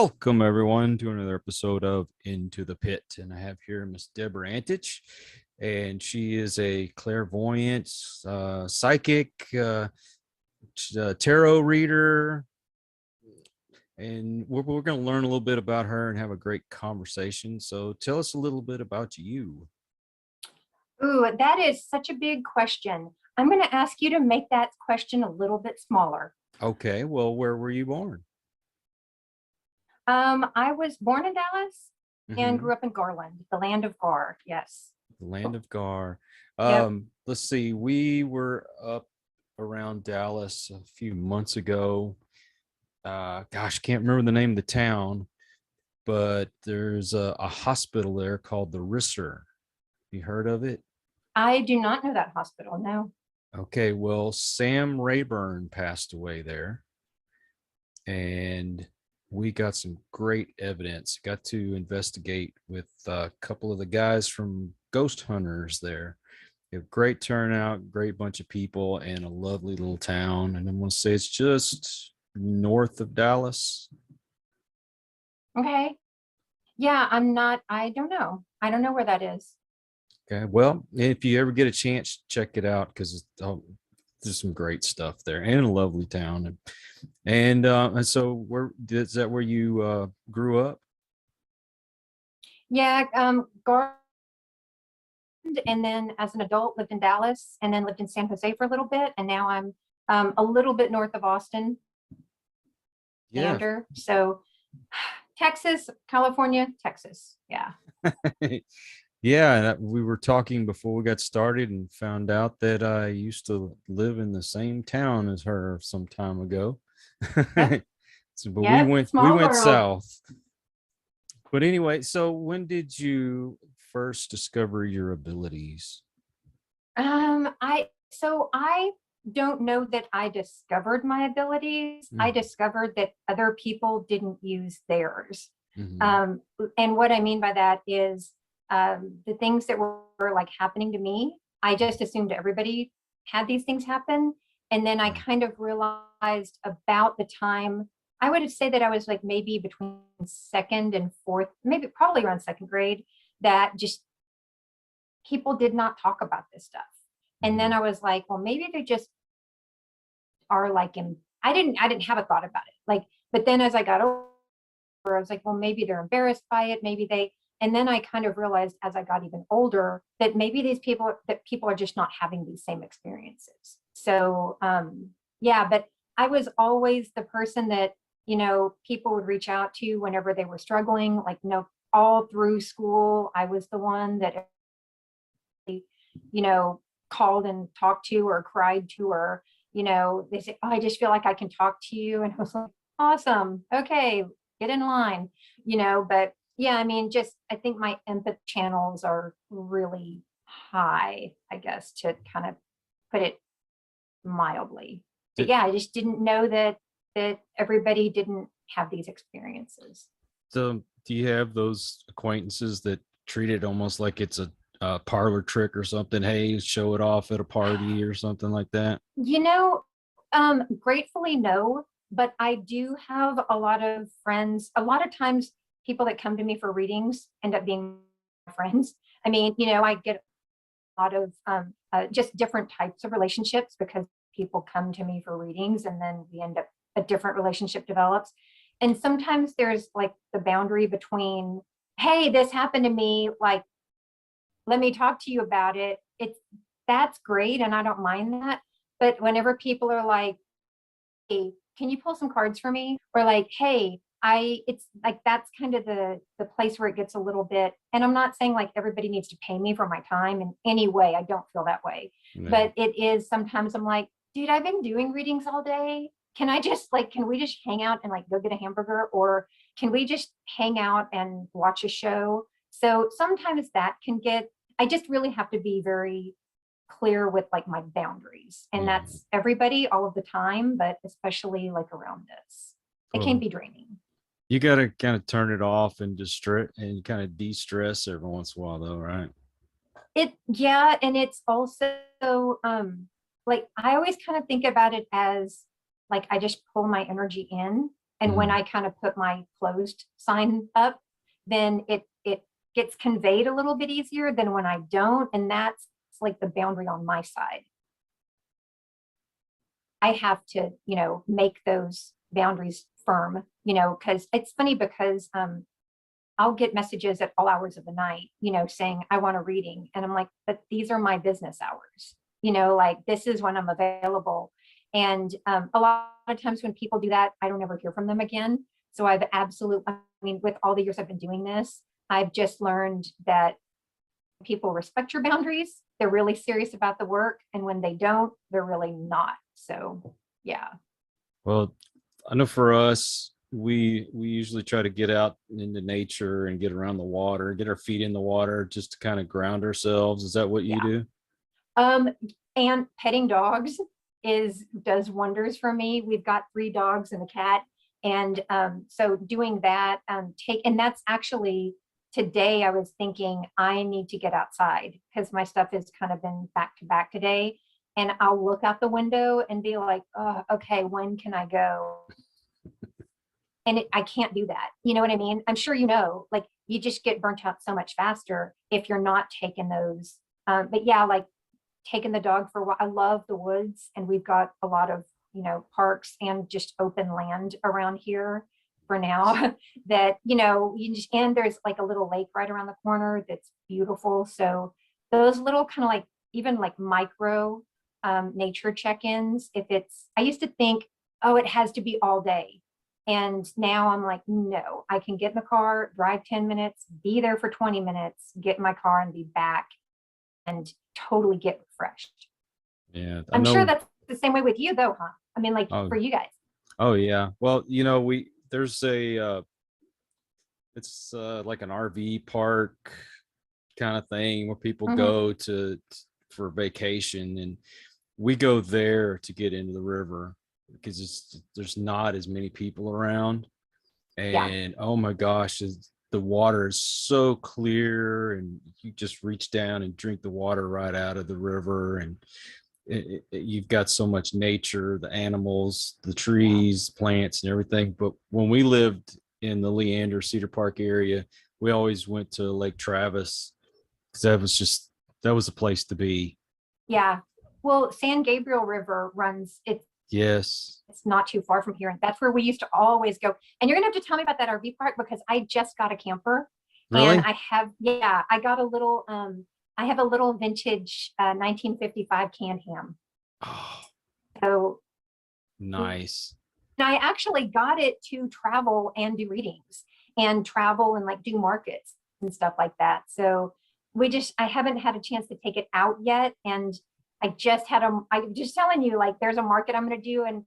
Welcome everyone to another episode of Into the Pit, and I have here Miss Deborah Antiich, and she is a clairvoyant, psychic, tarot reader, and we're going to learn a little bit about her and have a great conversation. So tell us a little bit about you. Ooh, that is such a big question. I'm going to ask you to make that question a little bit smaller. Okay, well, where were you born? I was born in Dallas and grew up in Garland, the land of Gar. Yes. The land of Gar. Yep. Let's see. We were up around Dallas a few months ago. Gosh, can't remember the name of the town, but there's a hospital there called the Risser. You heard of it? I do not know that hospital. No. Okay, well, Sam Rayburn passed away there, and we got some great evidence. Got to investigate with a couple of the guys from Ghost Hunters there. A great turnout, great bunch of people, and a lovely little town. And I'm going to say it's just north of Dallas. Okay. Yeah, I don't know. I don't know where that is. Okay, well, if you ever get a chance, check it out because there's some great stuff there and a lovely town. And so where is that where you grew up? Yeah. Garland, and then as an adult lived in Dallas and then lived in San Jose for a little bit. And now I'm a little bit north of Austin. Yeah. So Texas, California, Texas. Yeah. Yeah, we were talking before we got started and found out that I used to live in the same town as her some time ago. Yep. So, but Yep. we Small went world. south. But anyway, so when did you first discover your abilities? I don't know that I discovered my abilities. I discovered that other people didn't use theirs. And what I mean by that is the things that were like happening to me, I just assumed everybody had these things happen. And then I kind of realized about the time, I would say that I was like maybe between second and fourth, maybe probably around second grade, that just people did not talk about this stuff. And then I was like, well, maybe they just are like, I didn't have a thought about it. Like, but then as I got older, I was like, well, maybe they're embarrassed by it. And then I kind of realized as I got even older that maybe people are just not having these same experiences. So, yeah, but I was always the person that, people would reach out to whenever they were struggling, like, all through school, I was the one that, called and talked to or cried to, or, they say, oh, I just feel like I can talk to you. And I was like, awesome. Okay, get in line, but yeah, I mean, I think my empathy channels are really high, I guess, to kind of put it mildly. But yeah, I just didn't know that everybody didn't have these experiences. So do you have those acquaintances that treat it almost like it's a parlor trick or something? Hey, show it off at a party or something like that? Gratefully, no, but I do have a lot of friends. A lot of times people that come to me for readings end up being friends. I mean, I get a lot of just different types of relationships because people come to me for readings and then we end up, a different relationship develops. And sometimes there's like the boundary between, hey, this happened to me, like, let me talk to you about it. That's great. And I don't mind that. But whenever people are like, hey, can you pull some cards for me? Or like, hey, it's like, that's kind of the place where it gets a little bit, and I'm not saying like everybody needs to pay me for my time in any way. I don't feel that way. No. But it is sometimes I'm like, dude, I've been doing readings all day. Can we just hang out and like go get a hamburger? Or can we just hang out and watch a show? So sometimes that I just really have to be very clear with like my boundaries, and that's everybody all of the time, but especially like around this, it can be draining. You got to kind of turn it off and kind of de-stress every once in a while though, right? And it's also like I always kind of think about it as like I just pull my energy in And when I kind of put my closed sign up, then it gets conveyed a little bit easier than when I don't. And that's like the boundary on my side. I have to, make those boundaries firm, because it's funny because I'll get messages at all hours of the night, saying, I want a reading. And I'm like, but these are my business hours, like this is when I'm available. And a lot of times when people do that, I don't ever hear from them again. So with all the years I've been doing this, I've just learned that people respect your boundaries. They're really serious about the work. And when they don't, they're really not. So, yeah. Well, I know for us, we usually try to get out into nature and get around the water, get our feet in the water just to kind of ground ourselves. Is that what you do? And petting dogs does wonders for me. We've got 3 dogs and a cat. And so doing that, and that's actually today I was thinking I need to get outside because my stuff has kind of been back to back today. And I'll look out the window and be like, oh, okay, when can I go? And I can't do that. You know what I mean? I'm sure like you just get burnt out so much faster if you're not taking those. But yeah, like taking the dog for a while. I love the woods, and we've got a lot of, parks and just open land around here for now that, and there's like a little lake right around the corner that's beautiful. So those little kind of like, even like micro nature check-ins, I used to think, oh, it has to be all day. And now I'm like, no, I can get in the car, drive 10 minutes, be there for 20 minutes, get in my car and be back and totally get refreshed. Yeah. I'm sure that's the same way with you though, huh? I mean, like for you guys. Oh yeah. Well, there's it's like an RV park kind of thing where people go for vacation, and we go there to get into the river because there's not as many people around. And oh my gosh, the water is so clear, and you just reach down and drink the water right out of the river. And you've got so much nature, the animals, the trees, plants, and everything. But when we lived in the Leander Cedar Park area, we always went to Lake Travis because that was a place to be. Yeah. Well, San Gabriel River runs, Yes. It's not too far from here. And that's where we used to always go. And you're gonna have to tell me about that RV park because I just got a camper. Really? And I got a little, I have a little vintage 1955 Can-Am. Oh, so nice. I actually got it to travel and do readings and travel and like do markets and stuff like that. So I haven't had a chance to take it out yet. And I'm just telling you, like, there's a market I'm going to do. And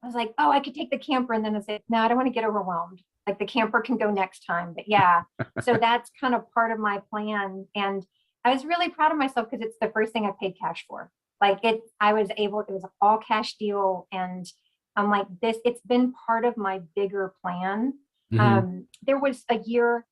I was like, oh, I could take the camper. And then I said, no, I don't want to get overwhelmed. Like the camper can go next time. But yeah, so that's kind of part of my plan. And I was really proud of myself because it's the first thing I paid cash for. It was an all cash deal. And I'm like, it's been part of my bigger plan. There was a year,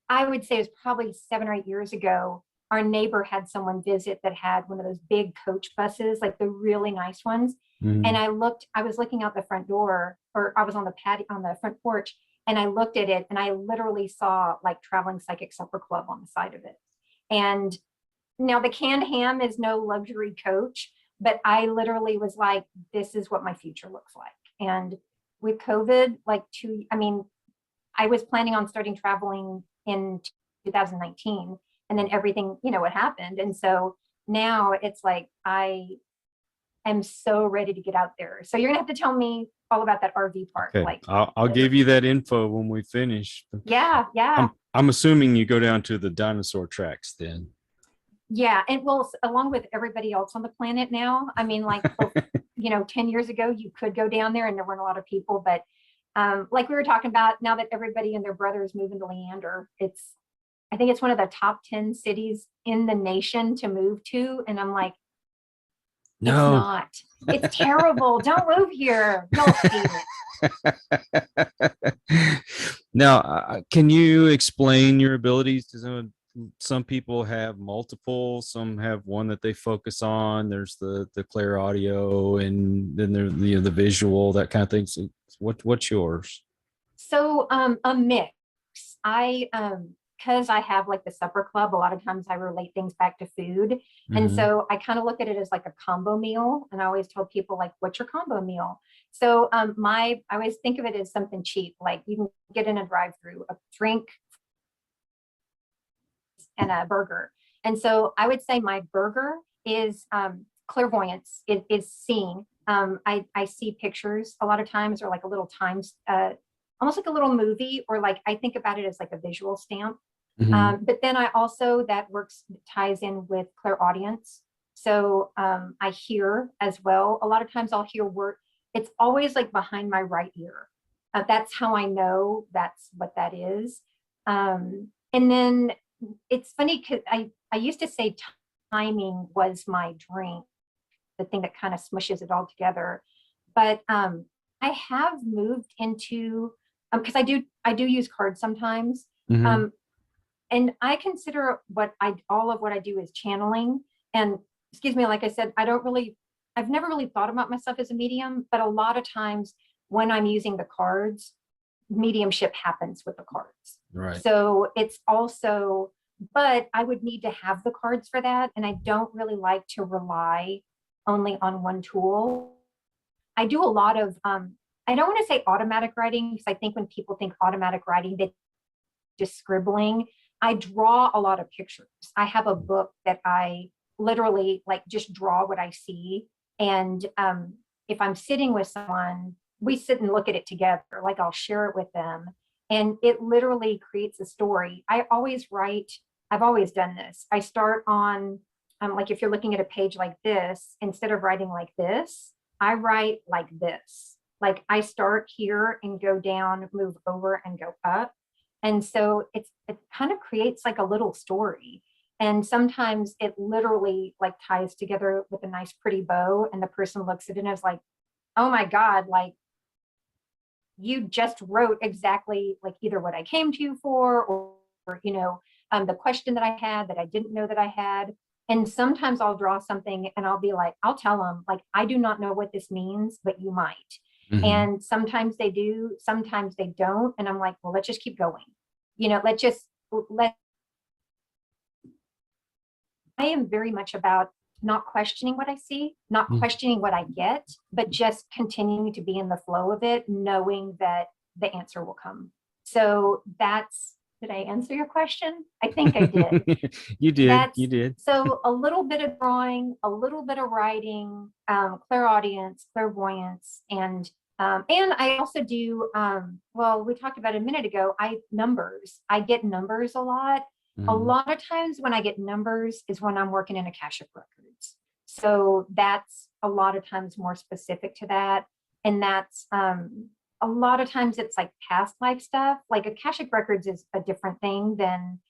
I would say it was probably 7 or 8 years ago, our neighbor had someone visit that had one of those big coach buses, like the really nice ones. And I was looking out the front door, or I was on the patio on the front porch, and I looked at it and I literally saw like Traveling Psychic Supper Club on the side of it. And now the canned ham is no luxury coach, but I literally was like, this is what my future looks like. And with COVID, I was planning on starting traveling in 2019, and then everything, what happened. And so now it's like, I am so ready to get out there. So you're gonna have to tell me all about that RV park. Okay. I'll give you that info when we finish. Yeah. I'm assuming you go down to the dinosaur tracks then. Yeah. And well, along with everybody else on the planet now, 10 years ago, you could go down there and there weren't a lot of people, but like we were talking about, now that everybody and their brother is moving to Leander, I think it's one of the top 10 cities in the nation to move to. And I'm like, no, it's not. It's terrible. Don't move here. You'll see it. Now, can you explain your abilities to some people have multiple, some have one that they focus on. There's the clear audio, and then there's the visual, that kind of thing. So what's yours? So a mix. I because I have like the supper club, a lot of times I relate things back to food. And Hmm. so I kind of look at it as like a combo meal. And I always tell people like, what's your combo meal? So I always think of it as something cheap, like you can get in a drive-through, a drink and a burger. And so I would say my burger is clairvoyance. It is seeing. I see pictures a lot of times, or like a little times, almost like a little movie, or like I think about it as like a visual stamp. Hmm. But then I also, that works, ties in with clairaudience. So I hear as well. A lot of times I'll hear word. It's always like behind my right ear. That's how I know that's what that is. And then it's funny because I used to say timing was my drink, the thing that kind of smushes it all together. But I have moved into, because I do use cards sometimes. Hmm. Um, and I consider all of what I do is channeling. And excuse me, like I said, I've never really thought about myself as a medium, but a lot of times when I'm using the cards, mediumship happens with the cards. Right. So it's also, but I would need to have the cards for that. And I don't really like to rely only on one tool. I do a lot of, I don't want to say automatic writing, because I think when people think automatic writing, they just scribbling. I draw a lot of pictures. I have a book that I literally like just draw what I see. And if I'm sitting with someone, we sit and look at it together, like I'll share it with them. And it literally creates a story. I always write, I've always done this. I start on, like if you're looking at a page like this, instead of writing like this, I write like this. Like I start here and go down, move over and go up. And so it kind of creates like a little story. And sometimes it literally like ties together with a nice pretty bow, and the person looks at it and is like, oh my God, like you just wrote exactly like either what I came to you for, or the question that I had that I didn't know that I had. And sometimes I'll draw something and I'll be like, I'll tell them like, I do not know what this means, but you might. Hmm. And sometimes they do, sometimes they don't. And I'm like, well, let's just keep going. Let I am very much about not questioning what I see, not questioning what I get, but just continuing to be in the flow of it, knowing that the answer will come. So did I answer your question? I think I did. You did. You That's did. so a little bit of drawing, a little bit of writing, clairaudience, clairvoyance, and I also do, well, we talked about it a minute ago, I get numbers a lot. A Hmm. lot of times when I get numbers is when I'm working in Akashic Records. So that's a lot of times more specific to that. And that's a lot of times it's like past life stuff. Like Akashic Records is a different thing than,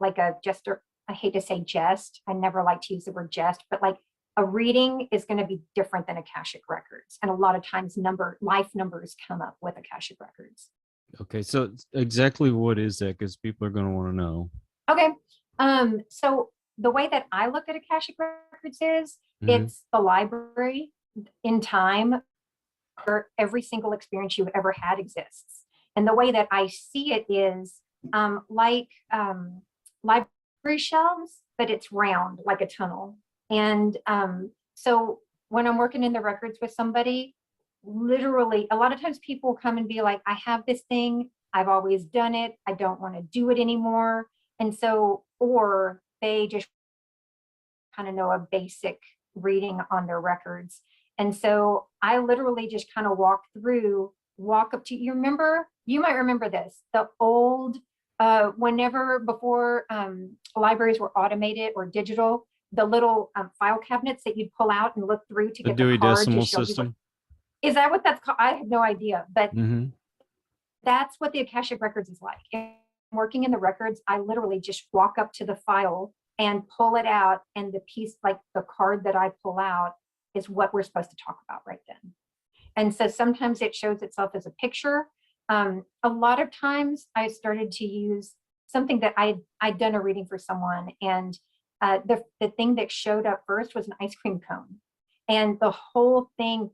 like a jester. I hate to say jest. I never like to use the word jest, but like a reading is going to be different than Akashic Records. And a lot of times life numbers come up with Akashic Records. Okay, so exactly what is that? Because people are going to want to know. Okay. So the way that I look at Akashic Records is Hmm. it's the library in time where every single experience you've ever had exists. And the way that I see it is like library shelves, but it's round like a tunnel. And so when I'm working in the records with somebody, literally, a lot of times people come and be like, I have this thing, I've always done it, I don't want to do it anymore. And so, or they just kind of know a basic reading on their records. And so I literally just kind of walk up to, you might remember this, the old, whenever before libraries were automated or digital, the little file cabinets that you'd pull out and look through to The get the Dewey card to Decimal show you what, System. is that what that's called? I have no idea, but Hmm. that's what the Akashic Records is like. And working in the records, I literally just walk up to the file and pull it out. And the piece, like the card that I pull out, is what we're supposed to talk about right then. And so sometimes it shows itself as a picture. A lot of times I started to use something that I'd done a reading for someone. And the thing that showed up first was an ice cream cone. And the whole thing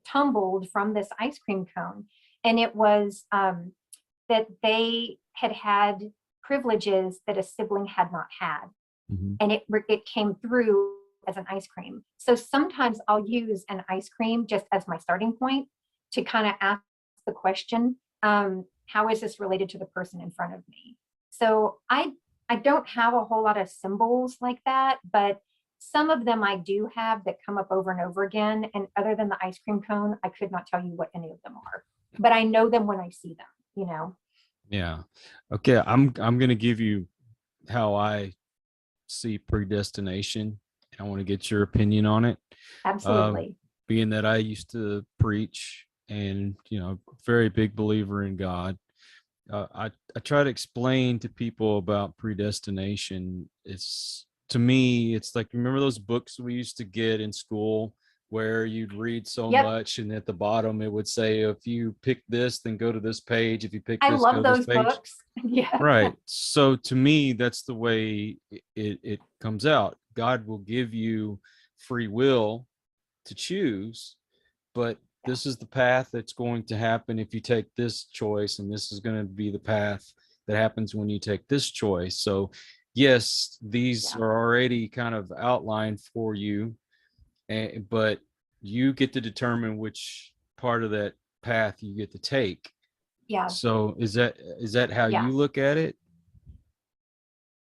tumbled from this ice cream cone. And it was that they had had privileges that a sibling had not had. Mhm. And it came through as an ice cream. So sometimes I'll use an ice cream just as my starting point to kind of ask the question, how is this related to the person in front of me? So I don't have a whole lot of symbols like that, but some of them I do have that come up over and over again. And other than the ice cream cone, I could not tell you what any of them are, but I know them when I see them, you know? Yeah. Okay. I'm gonna give you how I see predestination. I want to get your opinion on it. Um, Absolutely. Being that I used to preach and, very big believer in God, I try to explain to people about predestination. It's, to me, it's like, remember those books we used to get in school where you'd read so Yep. much and at the bottom it would say, if you pick this, then go to this page. If you pick I this, go love to this those page. books. Yeah. Right. So to me, that's the way it comes out. God will give you free will to choose, but Yeah. this is the path that's going to happen if you take this choice, and this is going to be the path that happens when you take this choice. So yes, these Yeah. are already kind of outlined for you, but you get to determine which part of that path you get to take. Yeah. So is that how Yeah. you look at it?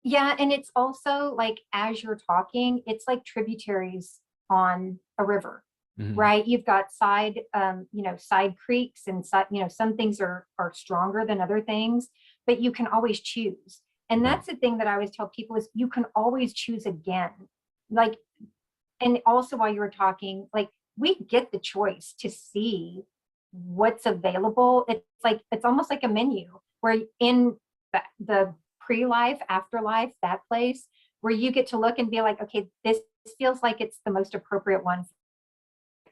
Yeah. And it's also like, as you're talking, it's like tributaries on a river, Mhm. right? You've got side creeks and side, some things are stronger than other things, but you can always choose. And Right. that's the thing that I always tell people is you can always choose again. Like, and also while you were talking, like we get the choice to see what's available. It's like, it's almost like a menu where in the pre-life, afterlife, that place where you get to look and be like, okay, this feels like it's the most appropriate one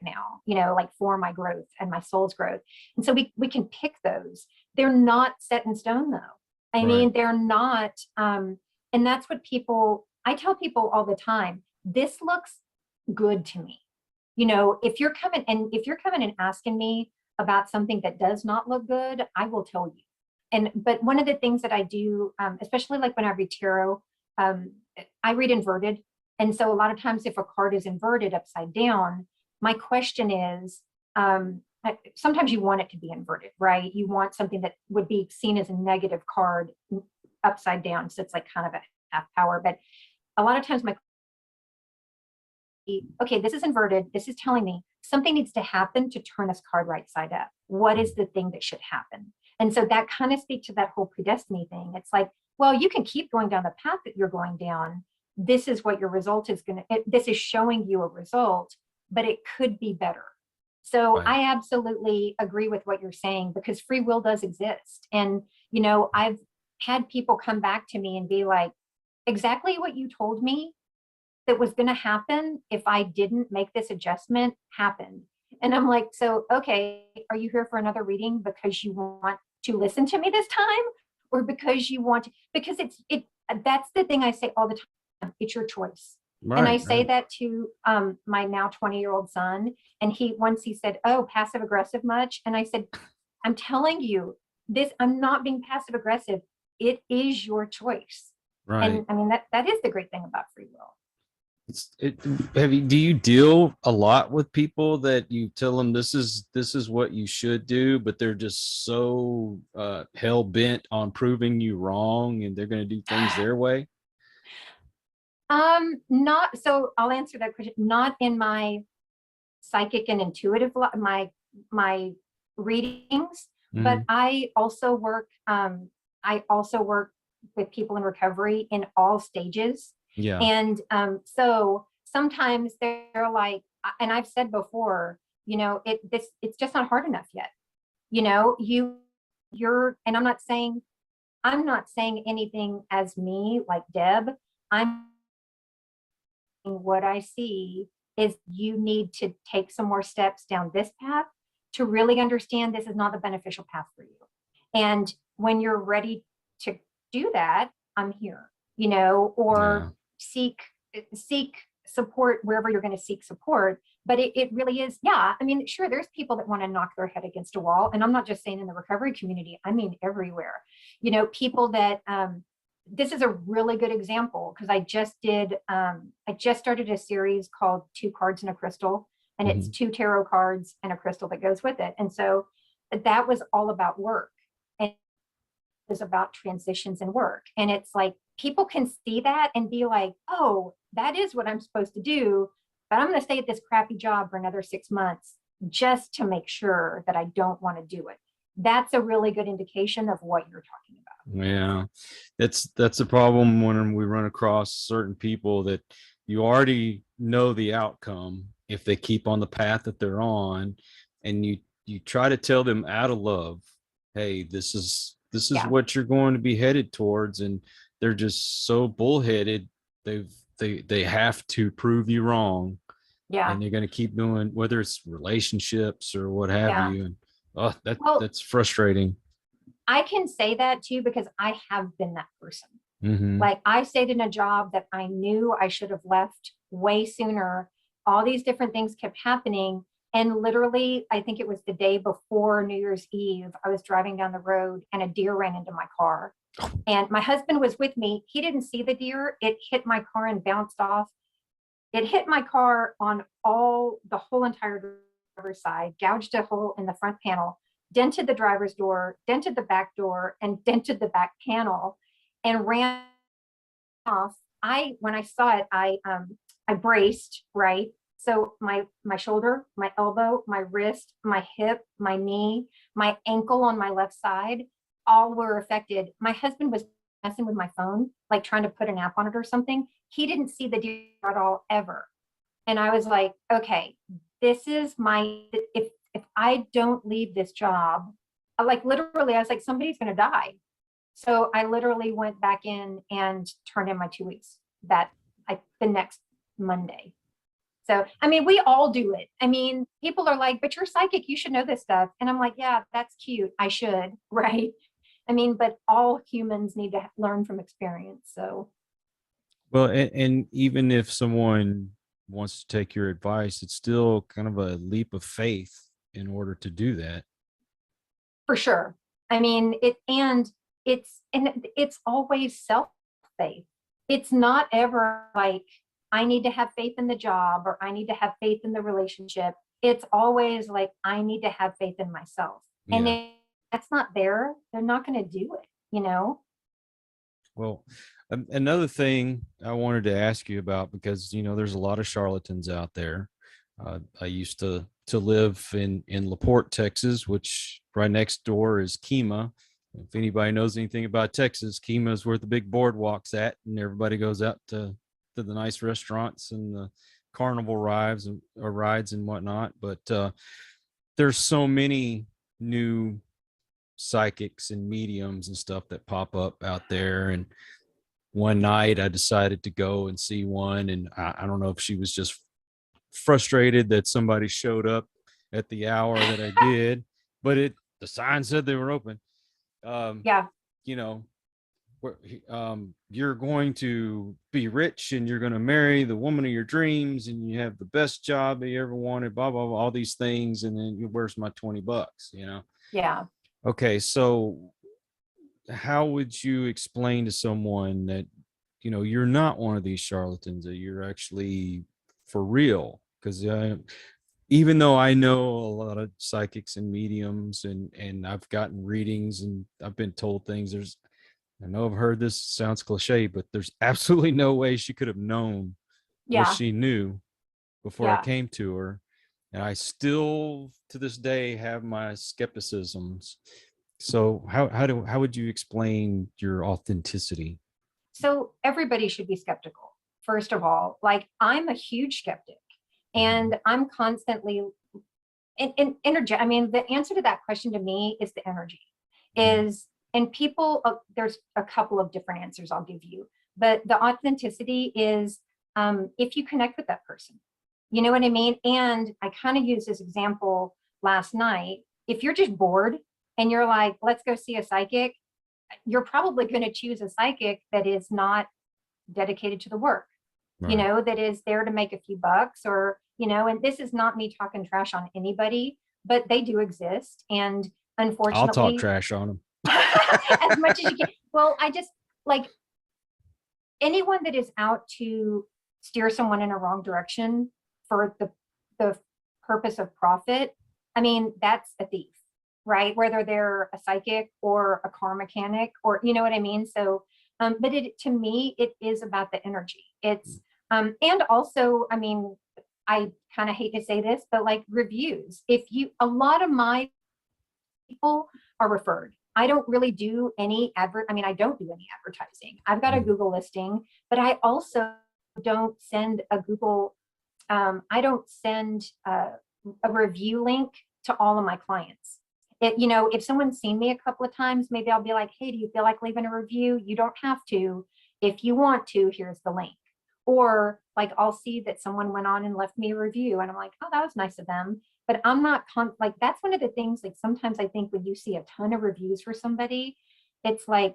now, like for my growth and my soul's growth. And so we can pick those. They're not set in stone though. I Right. mean, they're not, and that's what I tell people all the time, this looks good to me. If you're coming and asking me about something that does not look good, I will tell you. But one of the things that I do, especially like when I read tarot, um, I read inverted. And so a lot of times if a card is inverted upside down, my question is, sometimes you want it to be inverted, right? You want something that would be seen as a negative card upside down. So it's like kind of a half power. But a lot of times okay, this is inverted. This is telling me something needs to happen to turn this card right side up. What is the thing that should happen? And so that kind of speaks to that whole predestiny thing. It's like, well, you can keep going down the path that you're going down. This is what your result is this is showing you a result, but it could be better. So Right. I absolutely agree with what you're saying because free will does exist. And, I've had people come back to me and be like, exactly what you told me that was going to happen if I didn't make this adjustment happened. And I'm like, so, okay, are you here for another reading because you want to listen to me this time? Or because you want to, because that's the thing I say all the time. It's your choice. And I Right. say Right. that to my now 20-year-old son. And he said, oh, passive aggressive much? And I said, I'm telling you this, I'm not being passive aggressive. It is your choice. Right. And I mean, that is the great thing about free will. Do you deal a lot with people that you tell them this is what you should do, but they're just so hell bent on proving you wrong, and they're going to do things their way? Not so. I'll answer that question. Not in my psychic and intuitive my readings, but Mhm. I also work. I also work with people in recovery in all stages, Yeah. and so sometimes they're like, and I've said before, it's just not hard enough yet. And I'm not saying anything as me like Deb. I'm what I see is you need to take some more steps down this path to really understand this is not the beneficial path for you. And when you're ready to do that, I'm here, Yeah. or seek support wherever you're going to seek support. But it really is, yeah. I mean, sure, there's people that want to knock their head against a wall. And I'm not just saying in the recovery community, I mean, everywhere. You know, people that, this is a really good example because I just started a series called 2 Cards and a Crystal, and it's 2 tarot cards and a crystal that goes with it. And so that was all about work, and it was about transitions and work. And it's like, people can see that and be like, oh, that is what I'm supposed to do, but I'm going to stay at this crappy job for another 6 months just to make sure that I don't want to do it. That's a really good indication of what you're talking about. Yeah, that's a problem when we run across certain people that you already know the outcome if they keep on the path that they're on, and you try to tell them out of love, hey, this is what you're going to be headed towards, and they're just so bullheaded. They have to prove you wrong, Yeah. and they're going to keep doing, whether it's relationships or what have you. And oh, that's frustrating. I can say that too because I have been that person. Mm-hmm. Like, I stayed in a job that I knew I should have left way sooner. All these different things kept happening. And literally, I think it was the day before New Year's Eve, I was driving down the road and a deer ran into my car. And my husband was with me. He didn't see the deer. It hit my car and bounced off. It hit my car on the whole entire driver's side, gouged a hole in the front panel, dented the driver's door, dented the back door, and dented the back panel, and ran off. When I saw it, I braced, right? So my shoulder, my elbow, my wrist, my hip, my knee, my ankle on my left side, all were affected. My husband was messing with my phone, like trying to put an app on it or something. He didn't see the deer at all, ever. And I was like, okay, this is if I don't leave this job, like literally, I was like, somebody's going to die. So I literally went back in and turned in my 2 weeks the next Monday. So, I mean, we all do it. I mean, people are like, but you're psychic, you should know this stuff. And I'm like, yeah, that's cute. I should, right? I mean, but all humans need to learn from experience. So, well, and even if someone wants to take your advice, it's still kind of a leap of faith in order to do that. For sure. I mean, it's always self-faith. It's not ever like, I need to have faith in the job or I need to have faith in the relationship. It's always like, I need to have faith in myself. Yeah. And if that's not there, they're not going to do it, you know? Well, another thing I wanted to ask you about, because, there's a lot of charlatans out there. I used to live in LaPorte, Texas, which right next door is Kima. If anybody knows anything about Texas, Kima is where the big boardwalk's at, and everybody goes out to the nice restaurants and the carnival rides and whatnot. But there's so many new psychics and mediums and stuff that pop up out there. And one night I decided to go and see one, and I don't know if she was just frustrated that somebody showed up at the hour that I did, but the sign said they were open. Yeah. You're going to be rich and you're going to marry the woman of your dreams and you have the best job that you ever wanted, blah, blah, blah, all these things. And then where's my $20, Yeah. Okay. So how would you explain to someone that, you're not one of these charlatans, that you're actually for real? Because even though I know a lot of psychics and mediums and I've gotten readings and I've been told things, I know I've heard this sounds cliche, but there's absolutely no way she could have known what she knew before I came to her. And I still, to this day, have my skepticisms. So how would you explain your authenticity? So everybody should be skeptical, first of all. Like, I'm a huge skeptic, and I'm constantly in energy. I mean, the answer to that question to me is the energy is, and people, there's a couple of different answers I'll give you, but the authenticity is if you connect with that person, you know what I mean? And I kind of used this example last night. If you're just bored and you're like, let's go see a psychic, you're probably going to choose a psychic that is not dedicated to the work. you Right. know, that is there to make a few bucks, or, you know, and this is not me talking trash on anybody, but they do exist. And I'll talk unfortunately, trash on them. as much as you can. Well, I just like anyone that is out to steer someone in a wrong direction for the purpose of profit. I mean, that's a thief, right? Whether they're a psychic or a car mechanic, or you know what I mean? So, but it, to me, it is about the energy. It's, and also, I mean, I kind of hate to say this, but like reviews, if you, a lot of my people are referred. I don't really do any I mean, I don't do any advertising. I've got a Google listing, but I also don't send a Google, I don't send a review link to all of my clients. It, you know, if someone's seen me a couple of times, maybe I'll be like, hey, do you feel like leaving a review? You don't have to. If you want to, here's the link. Or like, I'll see that someone went on and left me a review and I'm like, oh, that was nice of them. But I'm not like, that's one of the things, like sometimes I think when you see a ton of reviews for somebody, it's like,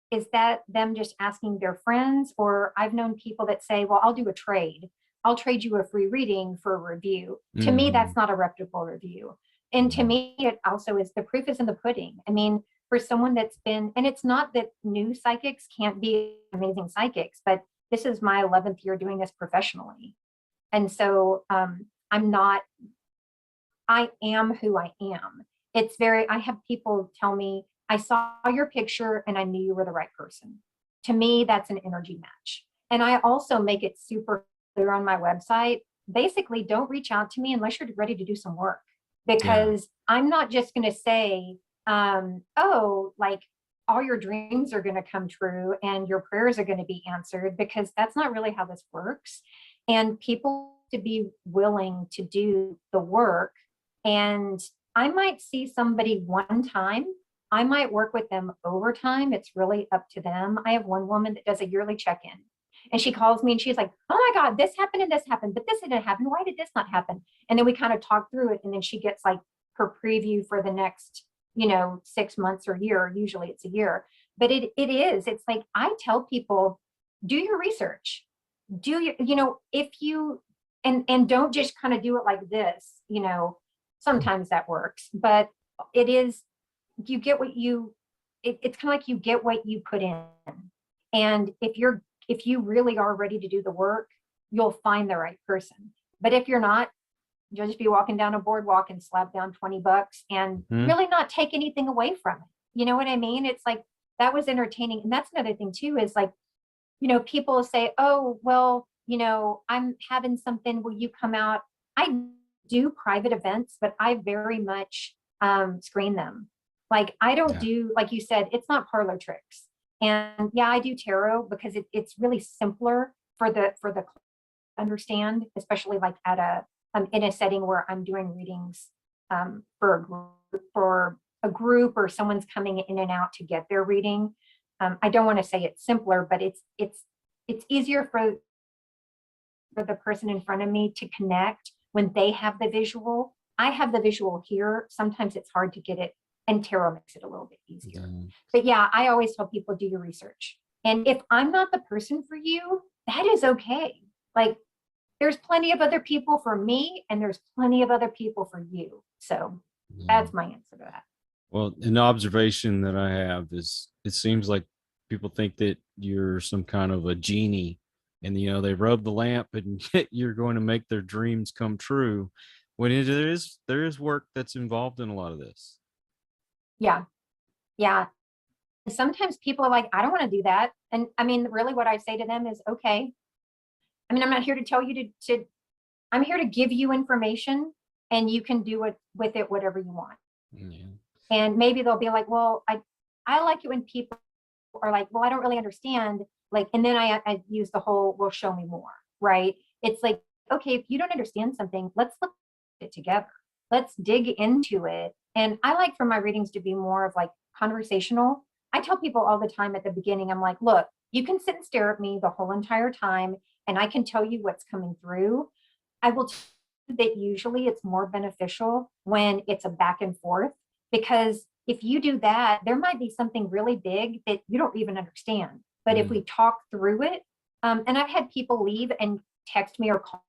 is that them just asking their friends? Or I've known people that say, well, I'll do a trade. I'll trade you a free reading for a review. To me, that's not a reputable review. And to me, it also is, the proof is in the pudding. I mean, for someone that's been, and it's not that new psychics can't be amazing psychics, but this is my 11th year doing this professionally. And so I'm not, I am who I am. It's very, I have people tell me, I saw your picture and I knew you were the right person. To me, that's an energy match. And I also make it super clear on my website. Basically, don't reach out to me unless you're ready to do some work, because I'm not just going to say, oh, like all your dreams are going to come true and your prayers are going to be answered, because that's not really how this works. And people to be willing to do the work. And I might see somebody one time. I might work with them over time. It's really up to them. I have one woman that does a yearly check-in, and she calls me and she's like, oh my God, this happened and this happened, but this didn't happen. Why did this not happen? And then we kind of talk through it. And then she gets like her preview for the next, you know, 6 months or year. Usually it's a year, but it's like, I tell people, do your research. Do you know, if you, and don't just kind of do it like this, you know, sometimes that works, but it is, you get what you, it's kind of like you get what you put in. And if you really are ready to do the work, you'll find the right person. But if you're not, you'll just be walking down a boardwalk and slap down $20 and really not take anything away from it. You know what I mean? It's like, that was entertaining. And that's another thing too, is like, you know, people say, oh, well, you know, I'm having something, will you come out? I do private events, but I very much screen them. Like, I don't do, like you said, it's not parlor tricks. And yeah, I do tarot because it's really simpler for the understand, especially like at a in a setting where I'm doing readings for a group or someone's coming in and out to get their reading. I don't want to say it's simpler, but it's easier for the person in front of me to connect when they have the visual. I have the visual here. Sometimes it's hard to get it, and tarot makes it a little bit easier. But yeah, I always tell people, do your research. And if I'm not the person for you, that is okay. Like, there's plenty of other people for me, and there's plenty of other people for you. So that's my answer to that. Well, an observation that I have is, it seems like people think that you're some kind of a genie, and you know, they rub the lamp and you're going to make their dreams come true, when there is work that's involved in a lot of this. Yeah. Yeah. Sometimes people are like, I don't want to do that. And I mean, really what I say to them is, okay. I mean, I'm not here to tell you to I'm here to give you information, and you can do it with it whatever you want. And maybe they'll be like, well, I like it when people are like, well, I don't really understand. Like, and then I use the whole, well, show me more, right? It's like, okay, if you don't understand something, let's look at it together. Let's dig into it. And I like for my readings to be more of like conversational. I tell people all the time at the beginning, I'm like, look, you can sit and stare at me the whole entire time, and I can tell you what's coming through. I will tell you that usually it's more beneficial when it's a back and forth, because if you do that, there might be something really big that you don't even understand. But if we talk through it, And I've had people leave and text me or call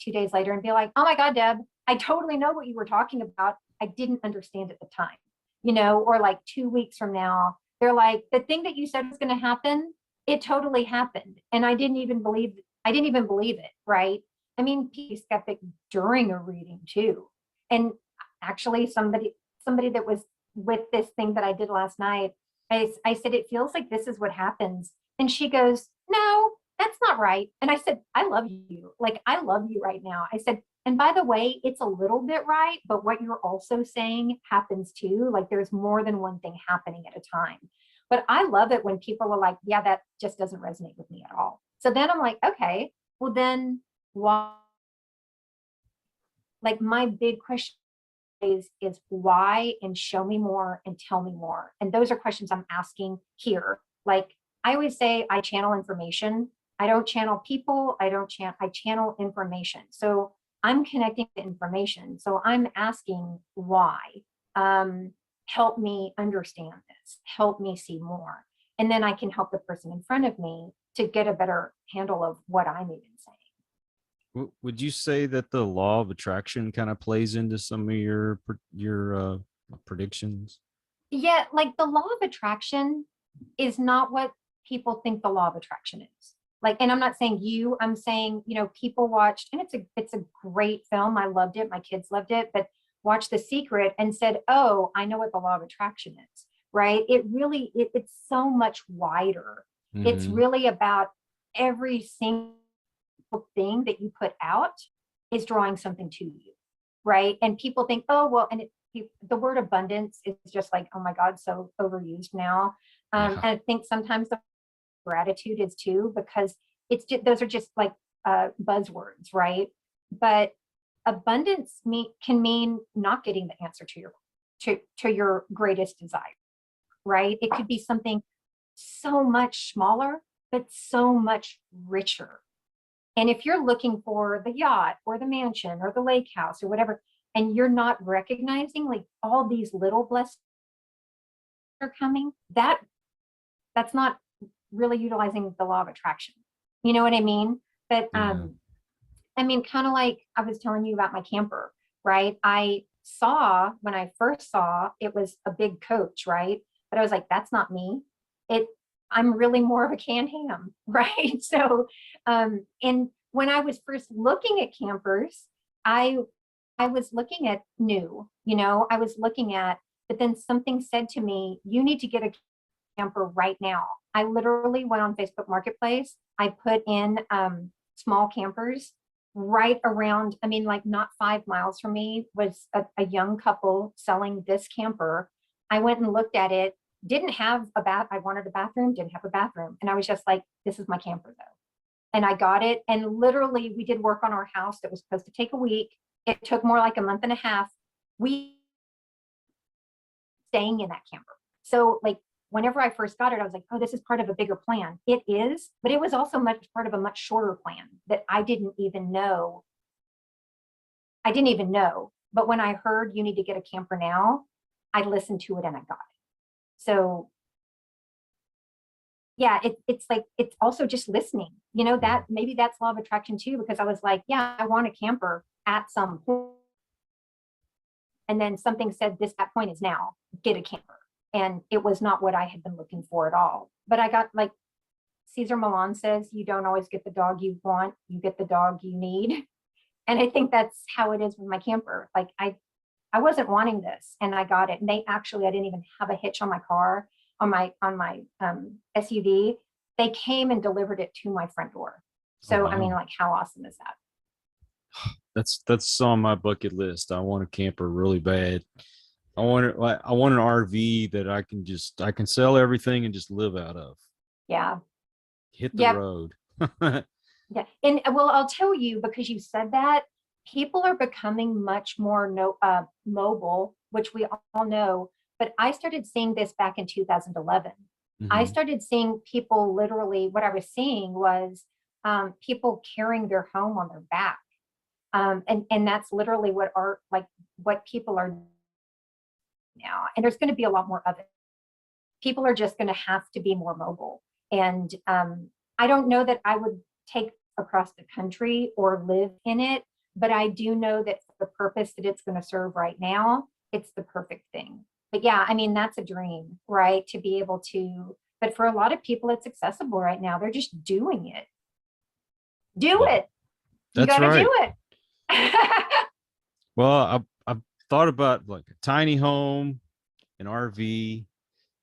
2 days later and be like, oh my God, Deb, I totally know what you were talking about. I didn't understand at the time, or like 2 weeks from now, they're like, the thing that you said was going to happen, it totally happened. And I didn't even believe it. Right. I mean, be skeptic during a reading too. And actually somebody that was with this thing that I did last night, I said, it feels like this is what happens. And she goes, no, that's not right. And I said, I love you. Like, I love you right now. I said, and by the way, it's a little bit right, but what you're also saying happens too. Like, there's more than one thing happening at a time. But I love it when people are like, yeah, that just doesn't resonate with me at all. So then I'm like, okay, well then why? Like, my big question is why, and show me more and tell me more. And those are questions I'm asking here. Like, I always say, I channel information. I don't channel people. I channel information. So I'm connecting the information. So I'm asking why. Help me understand this. Help me see more. And then I can help the person in front of me to get a better handle of what I'm even saying. Would you say that the law of attraction kind of plays into some of your predictions? Yeah, like the law of attraction is not what people think the law of attraction is. Like, and I'm not saying you, I'm saying, people watched, and it's a great film. I loved it. My kids loved it, but watched The Secret and said, oh, I know what the law of attraction is, right? It really, it's so much wider. It's Mm-hmm. really about every single thing that you put out is drawing something to you, right? And people think, oh, well, and the word abundance is just like, oh my God, so overused now. Yeah. And I think sometimes the gratitude is too, because those are just like buzzwords, right? But abundance can mean not getting the answer to your greatest desire, right? It could be something so much smaller, but so much richer. And if you're looking for the yacht or the mansion or the lake house or whatever, and you're not recognizing like all these little blessings are coming, that's not really utilizing the law of attraction. You know what I mean? But Yeah. I mean, kind of like I was telling you about my camper, right? I saw, when I first saw, it was a big coach, right? But I was like, that's not me. I'm really more of a canned ham, right? So, and when I was first looking at campers, I was looking at new, I was looking at, but then something said to me, you need to get a camper right now. I literally went on Facebook Marketplace. I put in small campers right around, I mean, like not 5 miles from me was a young couple selling this camper. I went and looked at it, didn't have a bath. I wanted a bathroom, didn't have a bathroom. And I was just like, this is my camper though. And I got it. And literally we did work on our house that was supposed to take a week. It took more like a month and a half. We staying in that camper. So like, whenever I first got it, I was like, oh, this is part of a bigger plan. It is, but it was also much part of a much shorter plan that I didn't even know. But when I heard you need to get a camper now, I listened to it and I got it. So yeah, it's like, it's also just listening, that maybe that's law of attraction too, because I was like, yeah, I want a camper at some point. And then something said that point is now, get a camper. And it was not what I had been looking for at all. But I got, like Cesar Millan says, you don't always get the dog you want, you get the dog you need. And I think that's how it is with my camper. Like I wasn't wanting this and I got it. And I didn't even have a hitch on my car, on my SUV. They came and delivered it to my front door. So, Oh, wow. I mean, like, how awesome is that? That's on my bucket list. I want a camper really bad. I want an RV that I can sell everything and just live out of. Yeah. Hit the road. Yeah. And well, I'll tell you, because you said that, people are becoming much more mobile, which we all know. But I started seeing this back in 2011. I started seeing people literally, what I was seeing was people carrying their home on their back. And that's literally what people are now. And there's going to be a lot more of it. People are just going to have to be more mobile. And I don't know that I would take across the country or live in it, but I do know that for the purpose that it's going to serve right now, it's the perfect thing. But yeah, I mean, that's a dream, right? To be able to, but for a lot of people, it's accessible right now. They're just doing it. Do it. You That's got to right. do it. Well, I've thought about like a tiny home, an RV,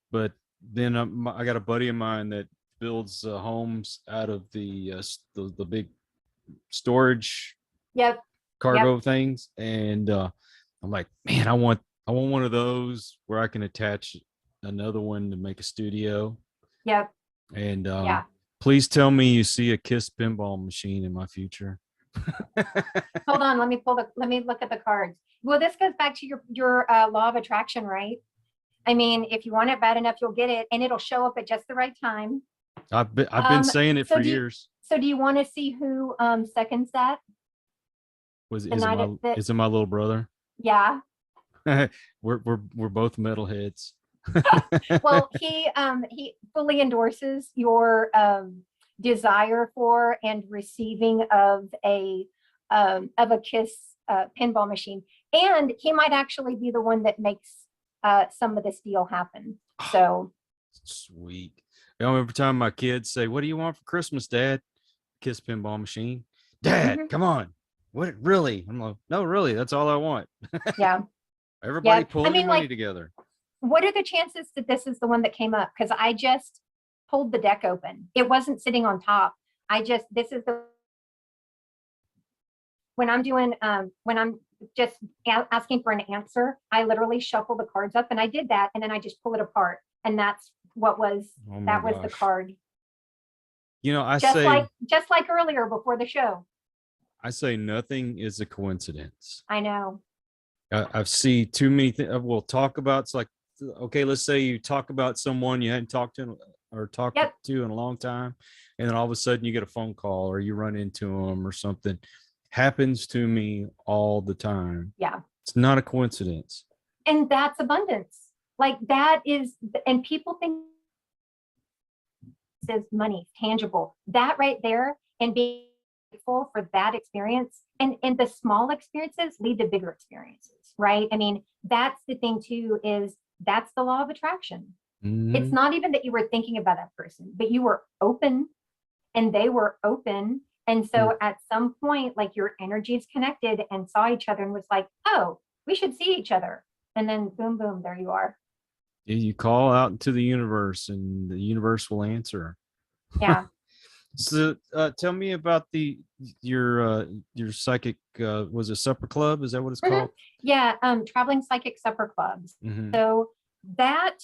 but then I got a buddy of mine that builds homes out of the big storage Yep. cargo things, and I'm like, man, I want one of those where I can attach another one to make a studio. Yep. And Yeah. please tell me you see a Kiss pinball machine in my future. Hold on. Let me look at the cards. Well, this goes back to your law of attraction, right? I mean, if you want it bad enough, you'll get it, and it'll show up at just the right time. I've been saying it for years. So do you want to see who seconds that? Is it my little brother? Yeah. we're both metalheads. Well, he fully endorses your desire for and receiving of a Kiss pinball machine, and he might actually be the one that makes some of this deal happen. So sweet. Every time my kids say, "What do you want for Christmas, Dad?" Kiss pinball machine. Dad, come on. What really? I'm like, no, really, that's all I want. Yeah. Everybody pull your money together. What are the chances that this is the one that came up? Because I just pulled the deck open. It wasn't sitting on top. This is the, when I'm doing, when I'm just asking for an answer, I literally shuffle the cards up, and I did that. And then I just pull it apart. And that's what was, that was the card. You know, just like earlier before the show. I say nothing is a coincidence. I know. I've seen too many things. We'll talk about, it's like, okay, let's say you talk about someone you hadn't talked to or talked to in a long time, and then all of a sudden you get a phone call or you run into them or something. Happens to me all the time. Yeah. It's not a coincidence. And that's abundance. Like that is, and people think is money, tangible. That right there, and being grateful for that experience, and the small experiences lead to bigger experiences, right? I mean, that's the thing too, is that's the law of attraction. Mm-hmm. It's not even that you were thinking about that person, but you were open and they were open. And so at some point, like your energies connected and saw each other and was like, oh, we should see each other. And then boom, boom, there you are. You call out into the universe and the universe will answer. Yeah. So tell me about your psychic, was it supper club? Is that what it's called? Yeah. Traveling psychic supper clubs. Mm-hmm. So that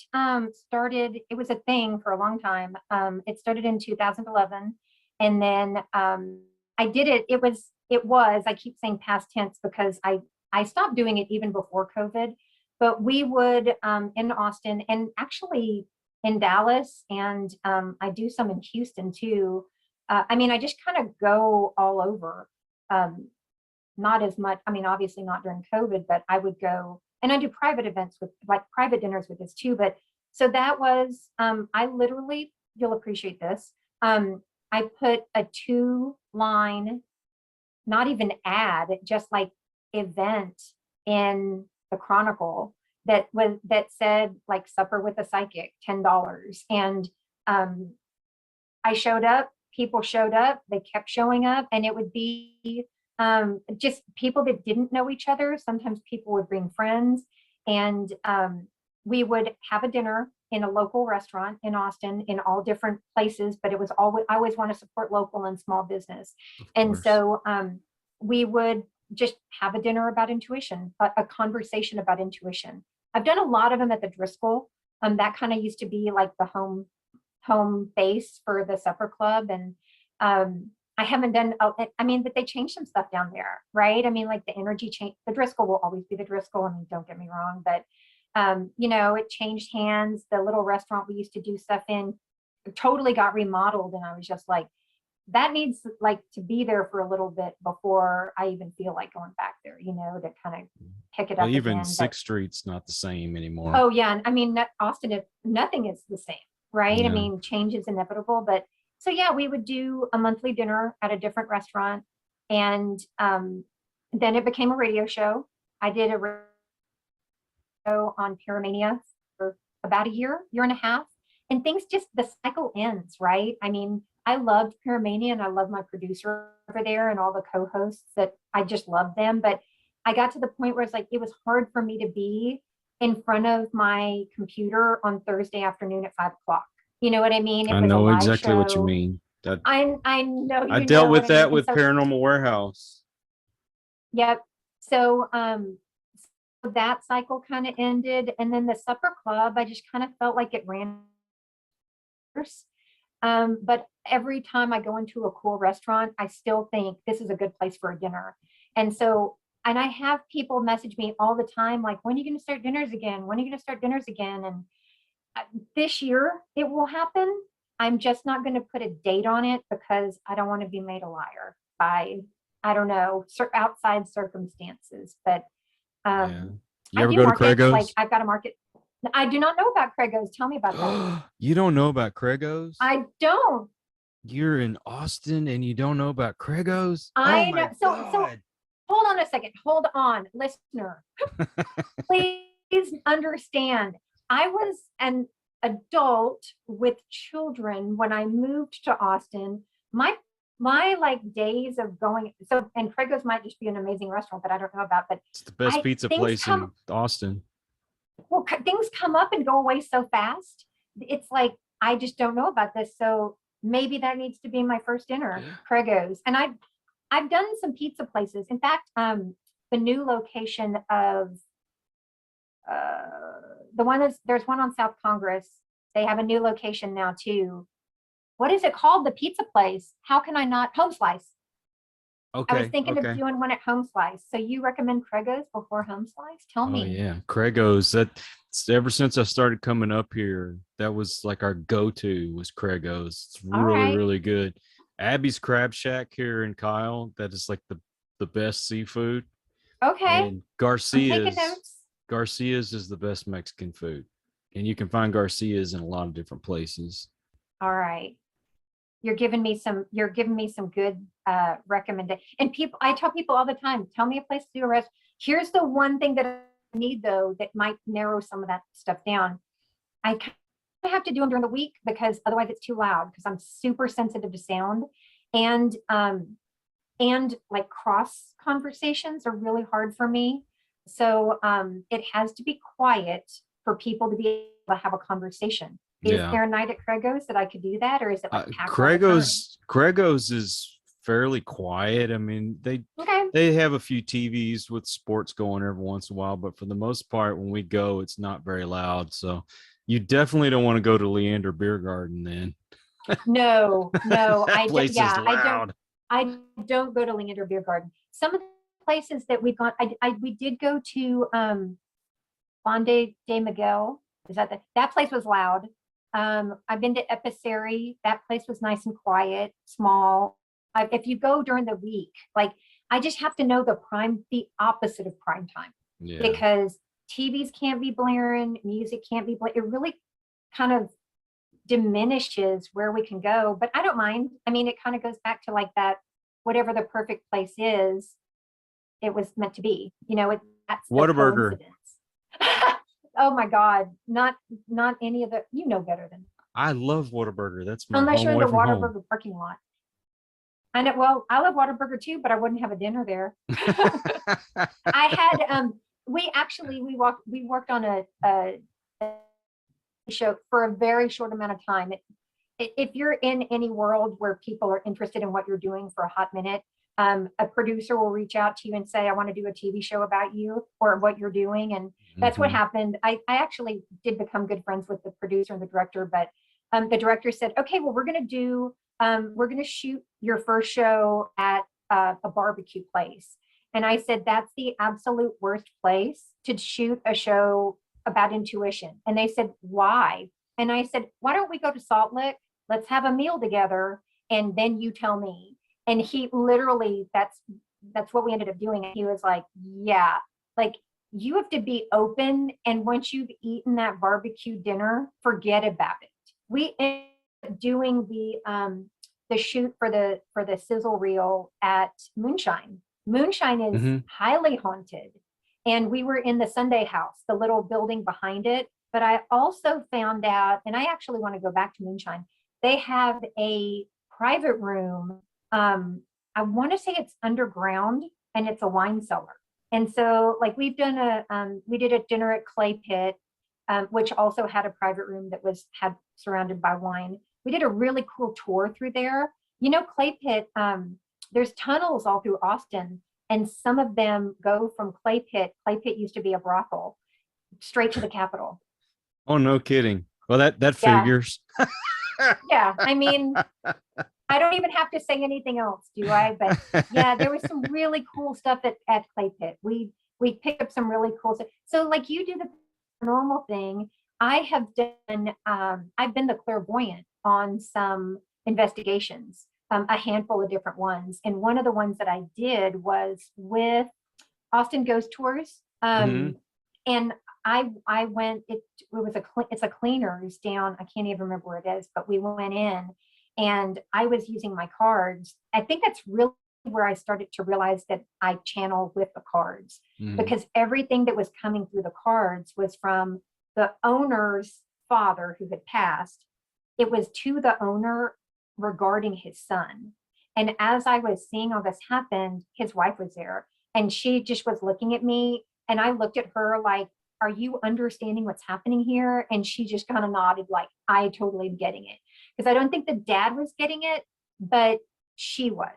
started, it was a thing for a long time. It started in 2011. And then I did it. It was, I keep saying past tense because I stopped doing it even before COVID, but we would in Austin and actually in Dallas, and I do some in Houston too. I mean, I just kind of go all over. Not as much, I mean, obviously not during COVID, but I would go, and I do private events with, like, private dinners with this too. But so that was, I literally, you'll appreciate this. I put a 2-line, not even ad, just like event in the Chronicle that said like supper with a psychic, $10. And I showed up, people showed up, they kept showing up, and it would be just people that didn't know each other. Sometimes people would bring friends, and we would have a dinner in a local restaurant in Austin, in all different places, but it was always, I always want to support local and small business. And so we would just have a dinner about intuition, a conversation about intuition. I've done a lot of them at the Driscoll. That kind of used to be like the home base for the supper club. And I haven't done, I mean, but they changed some stuff down there, right? I mean, like the energy change, the Driscoll will always be the Driscoll. I mean, don't get me wrong, but you know, it changed hands. The little restaurant we used to do stuff in totally got remodeled. And I was just like, that needs like to be there for a little bit before I even feel like going back there, you know, to kind of pick it up. Even again. 6th Street's not the same anymore. Oh yeah. I mean, Austin, nothing is the same, right? Yeah. I mean, change is inevitable, but So yeah, we would do a monthly dinner at a different restaurant. And then it became a radio show. I did a radio show on Paramania for about a year and a half. And things just, the cycle ends, right? I mean, I loved Paramania and I love my producer over there and all the co-hosts that I just love them. But I got to the point where it's like, it was hard for me to be in front of my computer on Thursday afternoon at 5 o'clock. You know what I mean? It I was a know live exactly what you show. mean. That I know I you dealt know what with I mean. that And with so, Paranormal Warehouse. yep. So so that cycle kind of ended. And then the supper club, I just kind of felt like it ran. But every time I go into a cool restaurant, I still think this is a good place for a dinner. And so, and I have people message me all the time, like, when are you going to start dinners again? When are you going to start dinners again? And this year it will happen. I'm just not going to put a date on it because I don't want to be made a liar by, I don't know, outside circumstances. But Yeah. You I ever do go to markets, like Craigos? I've got a market. I do not know about Craigos. Tell me about that. You don't know about Craigos? I don't. You're in Austin and you don't know about Craigos? Oh I know. my So God. hold on a second. Hold on, listener. Please understand. I was an adult with children when I moved to Austin. My like days of going, so, and Craigos might just be an amazing restaurant that I don't know about, but It's the best pizza things place come, in Austin. well, things come up and go away so fast. It's like, I just don't know about this. So maybe that needs to be my first dinner, Craigos. And I've done some pizza places. In fact, the new location of the one is, there's one on South Congress. They have a new location now too. What is it called? The pizza place. How can I not? Home Slice. I was Okay. thinking of Okay. doing one at Home Slice. So you recommend Craigos before Home Slice? Tell Oh me. yeah. Craigos. That ever since I started coming up here, that was like our go-to was Craigos. It's All really, right. really good. Abby's Crab Shack here in Kyle. That is like the best seafood. Okay. And I'm taking Garcia's notes. Garcia's is the best Mexican food. And you can find Garcia's in a lot of different places. All right. You're giving me some good recommendation. And people, I tell people all the time, tell me a place to do a rest. Here's the one thing that I need though that might narrow some of that stuff down. I kind of have to do them during the week because otherwise it's too loud because I'm super sensitive to sound. And like cross conversations are really hard for me. So it has to be quiet for people to be able to have a conversation. Is Yeah. there a night at Craigos that I could do that, or is it like packed all the time? Craigos is fairly quiet. I mean, Okay. they have a few TVs with sports going every once in a while, but for the most part, when we go, it's not very loud. So you definitely don't want to go to Leander Beer Garden then. No, That place is yeah, loud. I don't go to Leander Beer Garden. Some of the places that we've gone, we did go to Bonde de Miguel. Is that place was loud. I've been to Epicary. That place was nice and quiet, small. If you go during the week, like I just have to know the opposite of prime time, Yeah. because TVs can't be blaring, music can't be blaring. It really kind of diminishes where we can go, but I don't mind. I mean, it kind of goes back to like that, whatever the perfect place is, it was meant to be, that's the Whataburger. coincidence. Oh my God. Not any of the, better than, I love Whataburger. That's my unless home you're in away the from home. Whataburger parking lot. I know, well, I love Whataburger too, but I wouldn't have a dinner there. I had, we worked on a show for a very short amount of time. If you're in any world where people are interested in what you're doing for a hot minute, a producer will reach out to you and say, I want to do a TV show about you or what you're doing. And that's what happened. I actually did become good friends with the producer and the director, but the director said, okay, well, we're going to shoot your first show at a barbecue place. And I said, that's the absolute worst place to shoot a show about intuition. And they said, why? And I said, why don't we go to Salt Lick? Let's have a meal together. And then you tell me. And he literally, that's what we ended up doing. He was like, yeah, like you have to be open. And once you've eaten that barbecue dinner, forget about it. We ended doing the shoot for the sizzle reel at Moonshine. Moonshine is highly haunted. And we were in the Sunday house, the little building behind it. But I also found out, and I actually want to go back to Moonshine, they have a private room. I want to say it's underground and it's a wine cellar. And so like we did a dinner at Clay Pit, which also had a private room that had surrounded by wine. We did a really cool tour through there. You know, Clay Pit, there's tunnels all through Austin, and some of them go from Clay Pit. Clay Pit used to be a brothel, straight to the Capitol. Oh, no kidding. Well, that figures. Yeah, I mean, I don't even have to say anything else, do I? But yeah, there was some really cool stuff at Clay Pit. We picked up some really cool stuff. So like you do the paranormal thing, I have done, I've been the clairvoyant on some investigations, a handful of different ones. And one of the ones that I did was with Austin Ghost Tours. And I went, it's a cleaners down, I can't even remember where it is, but we went in and I was using my cards. I think that's really where I started to realize that I channel with the cards, because everything that was coming through the cards was from the owner's father who had passed. It was to the owner regarding his son. And as I was seeing all this happen, his wife was there and she just was looking at me, and I looked at her like, are you understanding what's happening here? And she just kind of nodded like, I totally am getting it. Because I don't think the dad was getting it, but she was.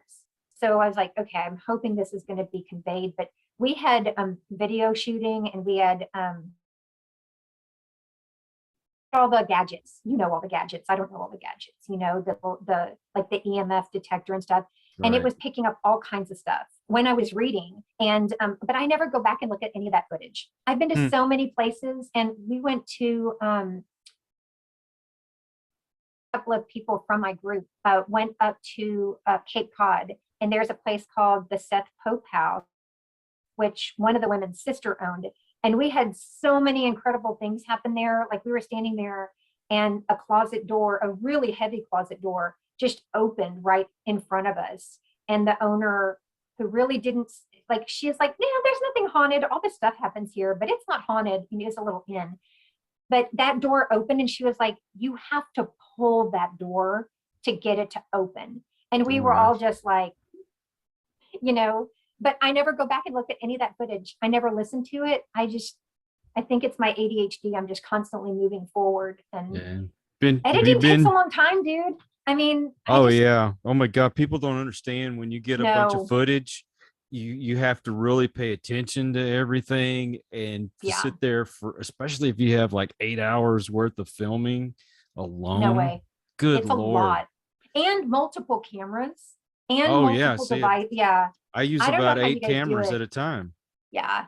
So I was like, okay, I'm hoping this is going to be conveyed. But we had video shooting, and we had all the gadgets, all the gadgets. I don't know all the gadgets, the like the EMF detector and stuff. Right. And it was picking up all kinds of stuff when I was reading. And but I never go back and look at any of that footage. I've been to so many places, and we went to a couple of people from my group went up to Cape Cod, and there's a place called the Seth Pope House, which one of the women's sister owned. And we had so many incredible things happen there. Like we were standing there and a closet door, a really heavy closet door, just opened right in front of us. And the owner, who really didn't, like, she's like, no, there's nothing haunted. All this stuff happens here, but it's not haunted. It's a little inn. But that door opened, and she was like, you have to pull that door to get it to open. And we were all just like, but I never go back and look at any of that footage. I never listen to it. I think it's my ADHD. I'm just constantly moving forward. And editing takes a long time, dude. I mean, yeah. Oh my God. People don't understand when you get a bunch of footage, you have to really pay attention to everything, and to sit there for, especially if you have like 8 hours worth of filming alone. No way. Good it's Lord. A lot. And multiple cameras and multiple devices. Yeah. I use about 8 cameras at a time. Yeah.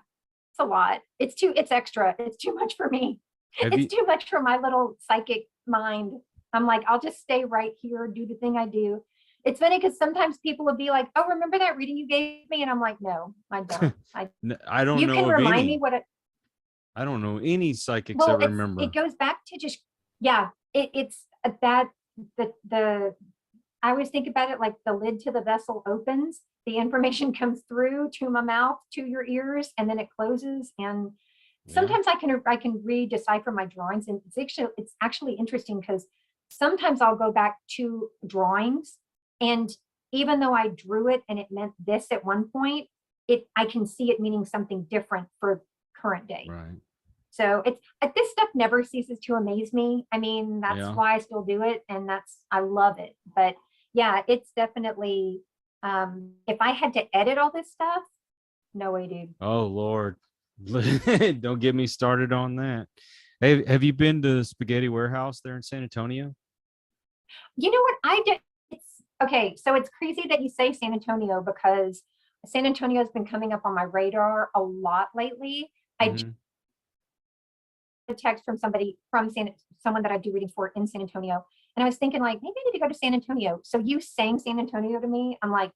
It's a lot. It's extra. It's too much for me. It's too much for my little psychic mind. I'm like, I'll just stay right here, do the thing I do. It's funny because sometimes people will be like, oh, remember that reading you gave me? And I'm like, no, I don't. I don't know. You can remind me what I don't know any psychics I remember. It goes back to just, it's that I always think about it like the lid to the vessel opens, the information comes through to my mouth, to your ears, and then it closes. And sometimes I can decipher my drawings, and it's actually interesting because sometimes I'll go back to drawings, and even though I drew it and it meant this at one point, I can see it meaning something different for current day. Right. So this stuff never ceases to amaze me. I mean, that's why I still do it, and I love it. But yeah, it's definitely, if I had to edit all this stuff, no way, dude. Oh Lord. Don't get me started on that. Hey, have you been to Spaghetti Warehouse there in San Antonio? You know what I did? Okay, so it's crazy that you say San Antonio, because San Antonio has been coming up on my radar a lot lately. I a text from someone that I do readings for in San Antonio, and I was thinking like, maybe I need to go to San Antonio. So you saying San Antonio to me, I'm like,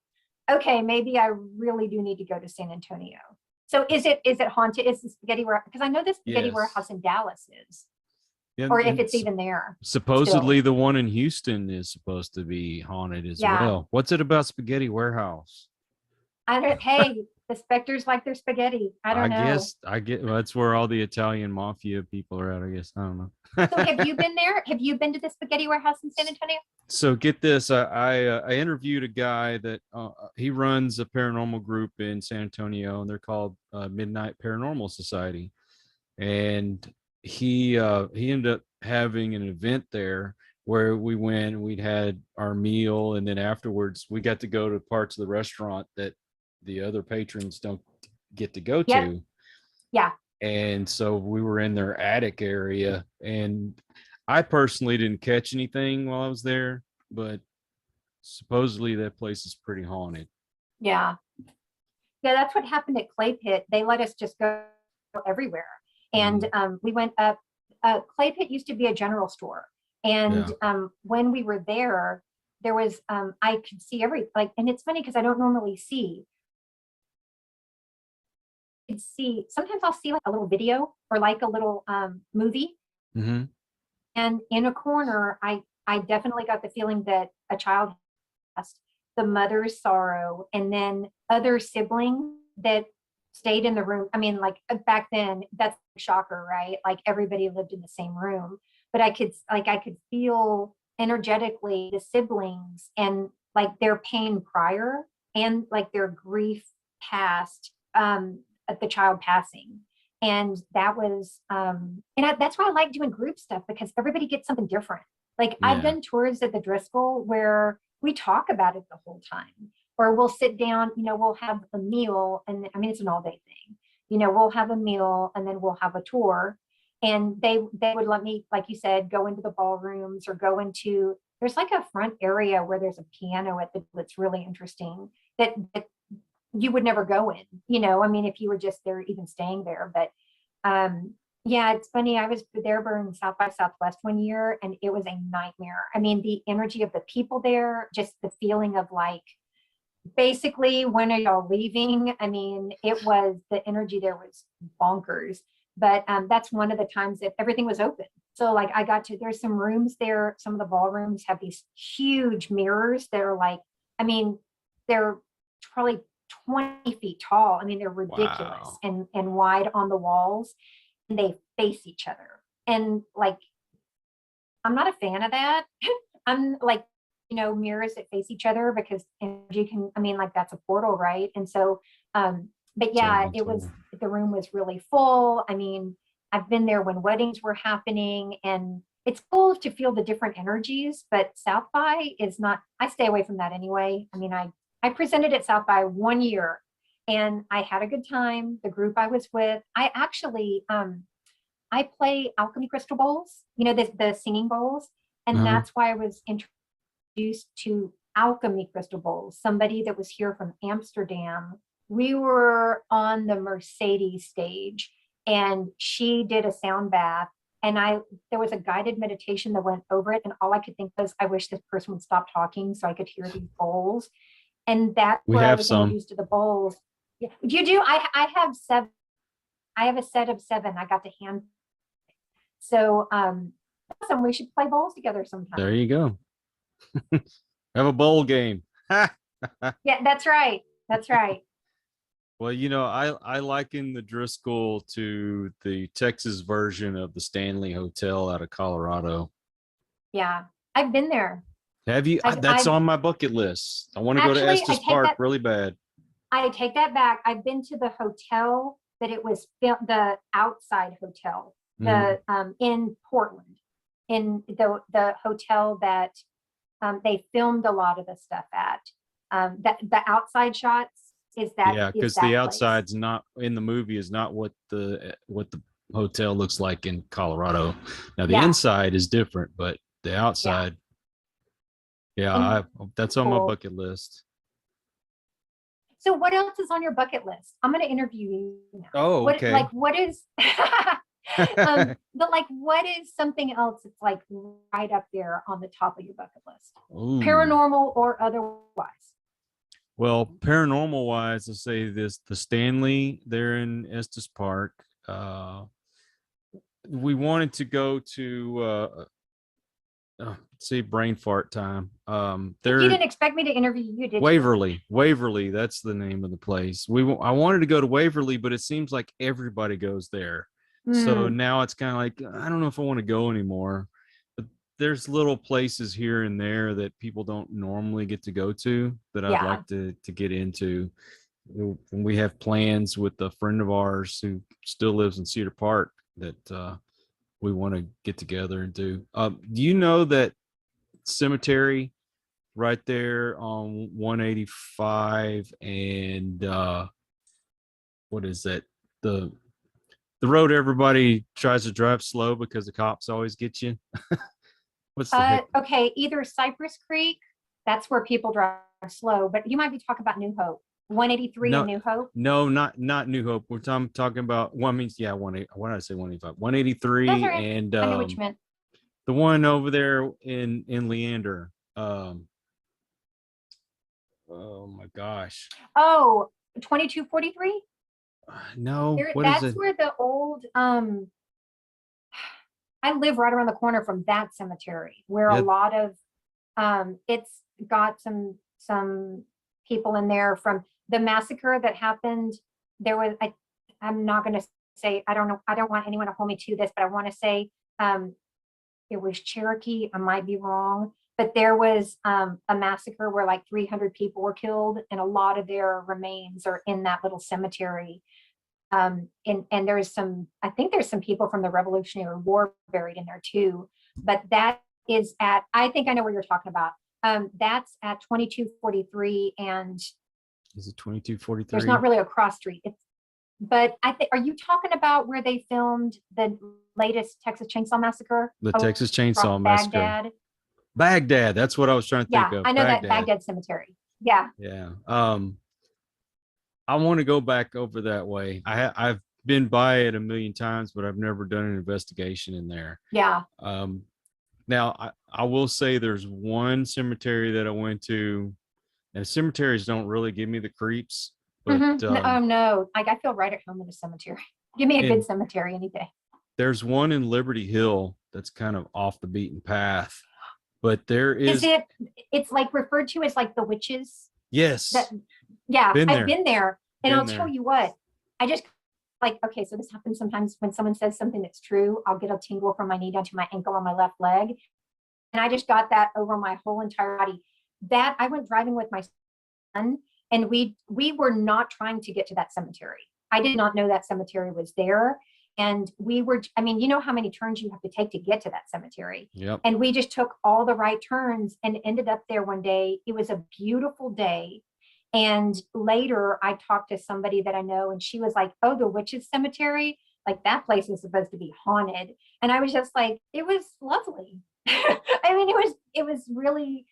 okay, maybe I really do need to go to San Antonio. So is it haunted? Is the Spaghetti Warehouse? Because I know the Spaghetti Warehouse in Dallas is. or And, if and it's even there supposedly still. the one in Houston is supposed to be haunted as Yeah. well. What's it about Spaghetti Warehouse? Hey, the specters like their spaghetti. I don't know. I get well, that's where all the Italian mafia people are at, I guess. I don't So have know. you been there? Have you been to the spaghetti warehouse in San Antonio? So get this, I interviewed a guy that he runs a paranormal group in San Antonio, and they're called Midnight Paranormal Society. And he ended up having an event there where we went and we'd had our meal, and then afterwards we got to go to parts of the restaurant that the other patrons don't get to go Yep. to. Yeah. And so we were in their attic area, and I personally didn't catch anything while I was there, but supposedly that place is pretty haunted. Yeah. Yeah. That's what happened at Clay Pit. They let us just go everywhere. And we went up. Clay Pit used to be a general store. And Yeah. when we were there was, I could see and it's funny because I don't normally see. Sometimes I'll see like a little video or like a little movie. Mm-hmm. And in a corner, I definitely got the feeling that a child passed, the mother's sorrow, and then other siblings that stayed in the room. I mean, like back then, that's a shocker, right? Like everybody lived in the same room, but I could feel energetically the siblings and like their pain prior and like their grief past at the child passing. And that was that's why I like doing group stuff, because everybody gets something different. Like I've Yeah. done tours at the Driscoll where we talk about it the whole time, or we'll sit down, we'll have a meal, and I mean it's an all day thing. We'll have a meal and then we'll have a tour, and they would let me, like you said, go into the ballrooms or go into, there's like a front area where there's a piano that's really interesting that you would never go in, I mean, if you were just there, even staying there. But yeah, it's funny. I was there during South by Southwest one year, and it was a nightmare. I mean, the energy of the people there, just the feeling of like, basically, when are y'all leaving? I mean, the energy there was bonkers. But that's one of the times that everything was open. So like there's some rooms there. Some of the ballrooms have these huge mirrors that are like, I mean, they're probably 20 feet tall. I mean, they're ridiculous Wow. and wide on the walls, and they face each other. And like, I'm not a fan of that. I'm like, mirrors that face each other, because energy can, I mean, like that's a portal, right? And so, but yeah, Totally. the room was really full. I mean, I've been there when weddings were happening, and it's cool to feel the different energies, but South by is not, I stay away from that anyway. I mean, I presented at South by one year and I had a good time. The group I was with, I actually, I play alchemy crystal bowls, the singing bowls. And Uh-huh. that's why I was introduced to alchemy crystal bowls. Somebody that was here from Amsterdam. We were on the Mercedes stage, and she did a sound bath. And there was a guided meditation that went over it. And all I could think was, I wish this person would stop talking so I could hear these bowls. And that's We where I have was some. introduced to the bowls. Yeah. You do? I have 7. I have a set of 7. I got to hand. So awesome. We should play bowls together sometime. There you go. Have a bowl game. Yeah, that's right. That's right. Well, I liken the Driscoll to the Texas version of the Stanley Hotel out of Colorado. Yeah. I've been there. Have you? That's I've on my bucket list. I want to go to actually, Estes Park really bad. I take that back. I've been to the hotel that it was the outside hotel, Mhm. in Portland, in the hotel that they filmed a lot of the stuff at. That the outside shots Yeah, is because the that place. outside's not in the movie is not what the hotel looks like in Colorado. Now the Yeah. inside is different, but the Yeah. outside, yeah, And that's on my cool. bucket list. So what else is on your bucket list? I'm going to interview you now. Oh, okay. What is but like what is something else that's like right up there on the top of your bucket list? Ooh. Paranormal or otherwise? Well, paranormal wise, I say this: the Stanley there in Estes Park. we wanted to go to see brain fart time. You There didn't expect me to interview you, did you? Waverly, that's the name of the place. I wanted to go to Waverly, but it seems like everybody goes there. So Hmm. now it's kind of like I don't know if I want to go anymore. But there's little places here and there that people don't normally get to go to that I'd Yeah. like to get into. And we have plans with a friend of ours who still lives in Cedar Park that we want to get together and do. Do you know that cemetery right there on 185 and what is that? The the road everybody tries to drive slow because the cops always get you. What's the heck? Okay, either Cypress Creek, that's where people drive slow, but you might be talking about New Hope. 183 in No, New Hope. no, not New Hope. We're talking about one means yeah, why did I say 185? That's all 183 right. and I know what you meant. the one over there in Leander. Oh my gosh. Oh, 2243. No, There, what is that's it? where the old I live right around the corner from that cemetery where a Yeah, lot of it's got some people in there from the massacre that happened. There was I'm not going to say, I don't know, I don't want anyone to hold me to this, but I want to say um it was Cherokee. I might be wrong, but there was a massacre where like 300 people were killed, and a lot of their remains are in that little cemetery. And there's some, I think there's some people from the Revolutionary War buried in there too. But that is at, I think I know where you're talking about. That's at 2243, and is it there's not 2243? really a cross street. It's, but I think, are you talking about where they filmed the latest Texas Chainsaw Massacre The over Texas Chainsaw off Massacre. Baghdad? Baghdad. That's what I was trying to think Yeah, of. I know that Baghdad. Baghdad Cemetery. Yeah, Yeah. I want to go back over that way. I've been by it a million times, but I've never done an investigation in there. yeah. Um, now I will say there's one cemetery that I went to, and cemeteries don't really give me the creeps, but No, no, like I feel right at home in a cemetery. Give me a good in cemetery any day. there's one in Liberty Hill that's kind of off the beaten path, but there Is is it? It's like referred to as like the witches. That, yes, yeah, been I've there, been there, and been I'll tell there. you what. I just like, okay, so this happens sometimes when someone says something that's true. I'll get a tingle from my knee down to my ankle on my left leg, and I just got that over my whole entire body. That I went driving with my son, and we were not trying to get to that cemetery. I did not know that cemetery was there. And we were, I mean, you know how many turns you have to take to get to that cemetery. Yep. And we just took all the right turns and ended up there one day. It was a beautiful day. And later I talked to somebody that I know, and she was like, oh, the witches cemetery, like that place is supposed to be haunted. And I was just like, it was lovely. I mean, it was really,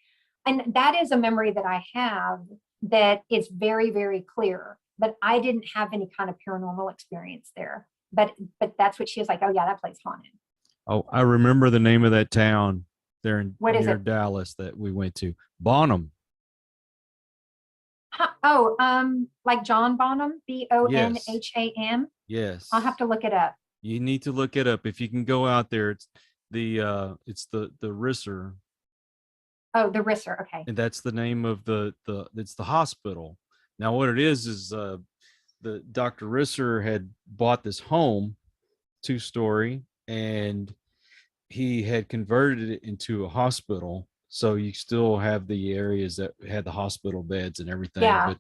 and that is a memory that I have that is very, very clear. But I didn't have any kind of paranormal experience there. But that's what she was like, oh yeah, that place haunted. Oh, I remember the name of that town there What is near it? Dallas that we went to. Bonham. Oh, like John Bonham, Yes. Bonham. I'll have Yes. to look it up. You need to look it up if you can go out there. It's the Risser, Oh, the Risser. Okay. and that's the name of the it's the hospital. Now what it is the Dr. Risser had bought this home, 2-story, and he had converted it into a hospital. So you still have the areas that had the hospital beds and everything, Yeah. but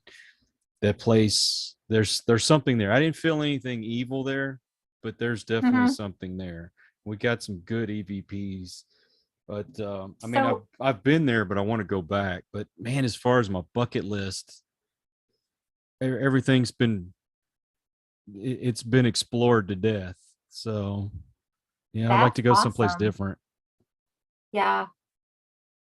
that place, there's something there. I didn't feel anything evil there, but there's definitely Hmm. something there. We got some good EVPs, but I mean, I've So I've been there, but I want to go back. But man, as far as my bucket list, everything's been it's been explored to death. So yeah, I'd like that's to go someplace awesome. different. Yeah.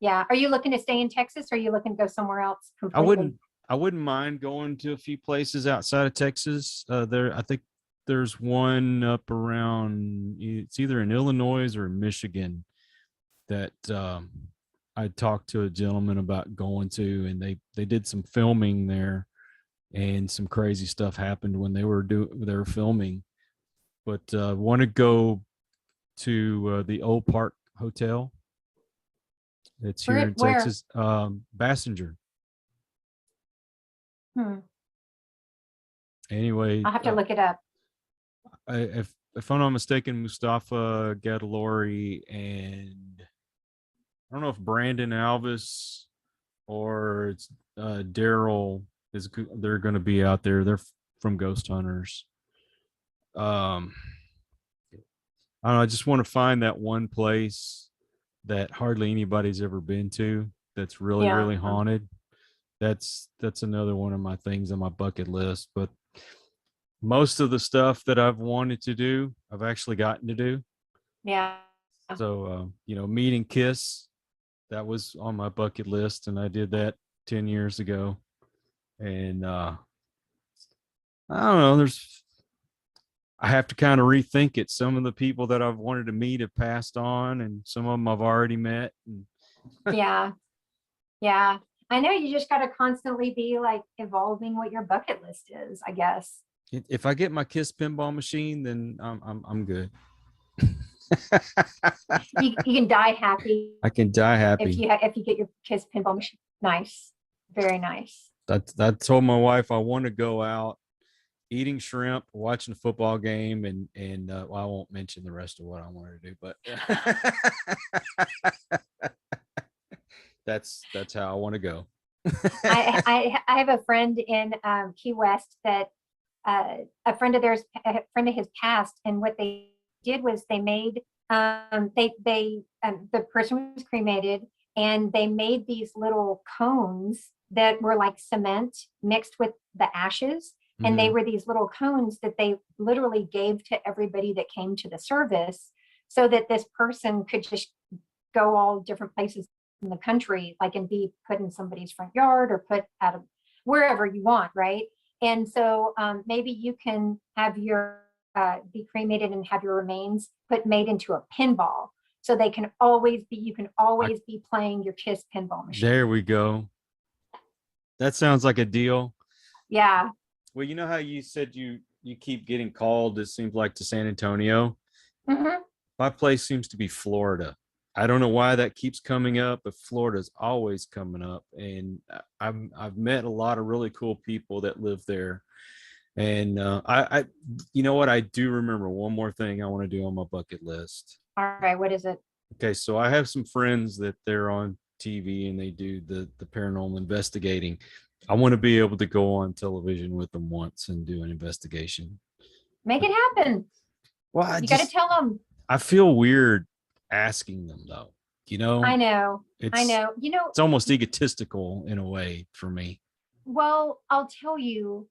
Yeah. Are you looking to stay in Texas, or are you looking to go somewhere else I completely? wouldn't I wouldn't mind going to a few places outside of Texas. I think there's one up around it's either in Illinois or in Michigan that I talked to a gentleman about going to, and they did some filming there, and some crazy stuff happened when they were filming. But want to go to the Old Park Hotel. It's here in Where? Texas. Bassinger. Anyway, I'll have to look it up. if I'm not mistaken, Mustafa Gadalori and I don't know if Brandon Alvis or it's Daryl is. They're going to be out there. They're from Ghost Hunters. I don't know. I just want to find that one place that hardly anybody's ever been to. That's really Yeah. really haunted. That's another one of my things on my bucket list. But most of the stuff that I've wanted to do, I've actually gotten to do. Yeah. So, Meet and Kiss, that was on my bucket list, and I did that 10 years ago. And I don't know, I have to kind of rethink it. Some of the people that I've wanted to meet have passed on, and some of them I've already met. And Yeah. Yeah. I know you just got to constantly be like evolving what your bucket list is, I guess. if I get my Kiss pinball machine, then I'm good. You can die happy I can die happy. if you get your Kiss pinball machine. Nice. Very nice. I told my wife I want to go out eating shrimp, watching a football game, and well, I won't mention the rest of what I wanted to do, but that's how I want to go. I have a friend in Key West that a friend of his passed, and what they did was they made the person was cremated, and they made these little cones that were like cement mixed with the ashes. And they were these little cones that they literally gave to everybody that came to the service, so that this person could just go all different places in the country, like, and be put in somebody's front yard or put out of wherever you want, right? And so maybe you can have your be cremated and have your remains made into a pinball, so you can always be playing your Kiss pinball machine. There we go. That sounds like a deal. Yeah. Well, you know how you said you keep getting called, it seems like, to San Antonio. My place seems to be Florida. I don't know why that keeps coming up, but Florida's always coming up. And I've met a lot of really cool people that live there. And I you know what? I do remember one more thing I want to do on my bucket list. All right. What is it? Okay, so I have some friends that they're on TV and they do the paranormal investigating. I want to be able to go on television with them once and do an investigation. Make it happen. Well, you got to tell them. I feel weird asking them, though. I know. It's almost egotistical in a way for me. Well, I'll tell you,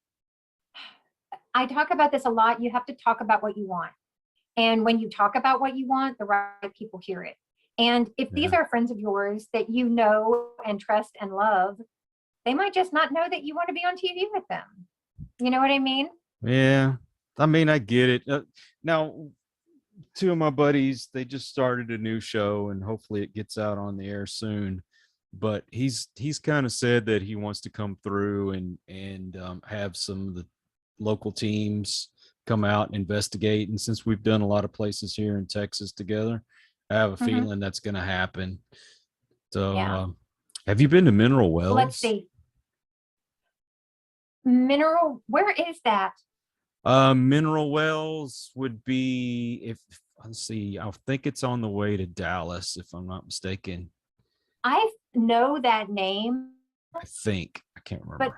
I talk about this a lot. You have to talk about what you want. And when you talk about what you want, the right people hear it. And if these are friends of yours that you know and trust and love, they might just not know that you want to be on TV with them. You know what I mean? Yeah. I mean, I get it. Now, two of my buddies, they just started a new show, and hopefully it gets out on the air soon. But he's kind of said that he wants to come through and have some of the local teams come out and investigate. And since we've done a lot of places here in Texas together, I have a feeling that's going to happen. So, have you been to Mineral Wells? Let's see. Where is that? Mineral Wells would be, let's see, I think it's on the way to Dallas, if I'm not mistaken. I know that name. I think. I can't remember. But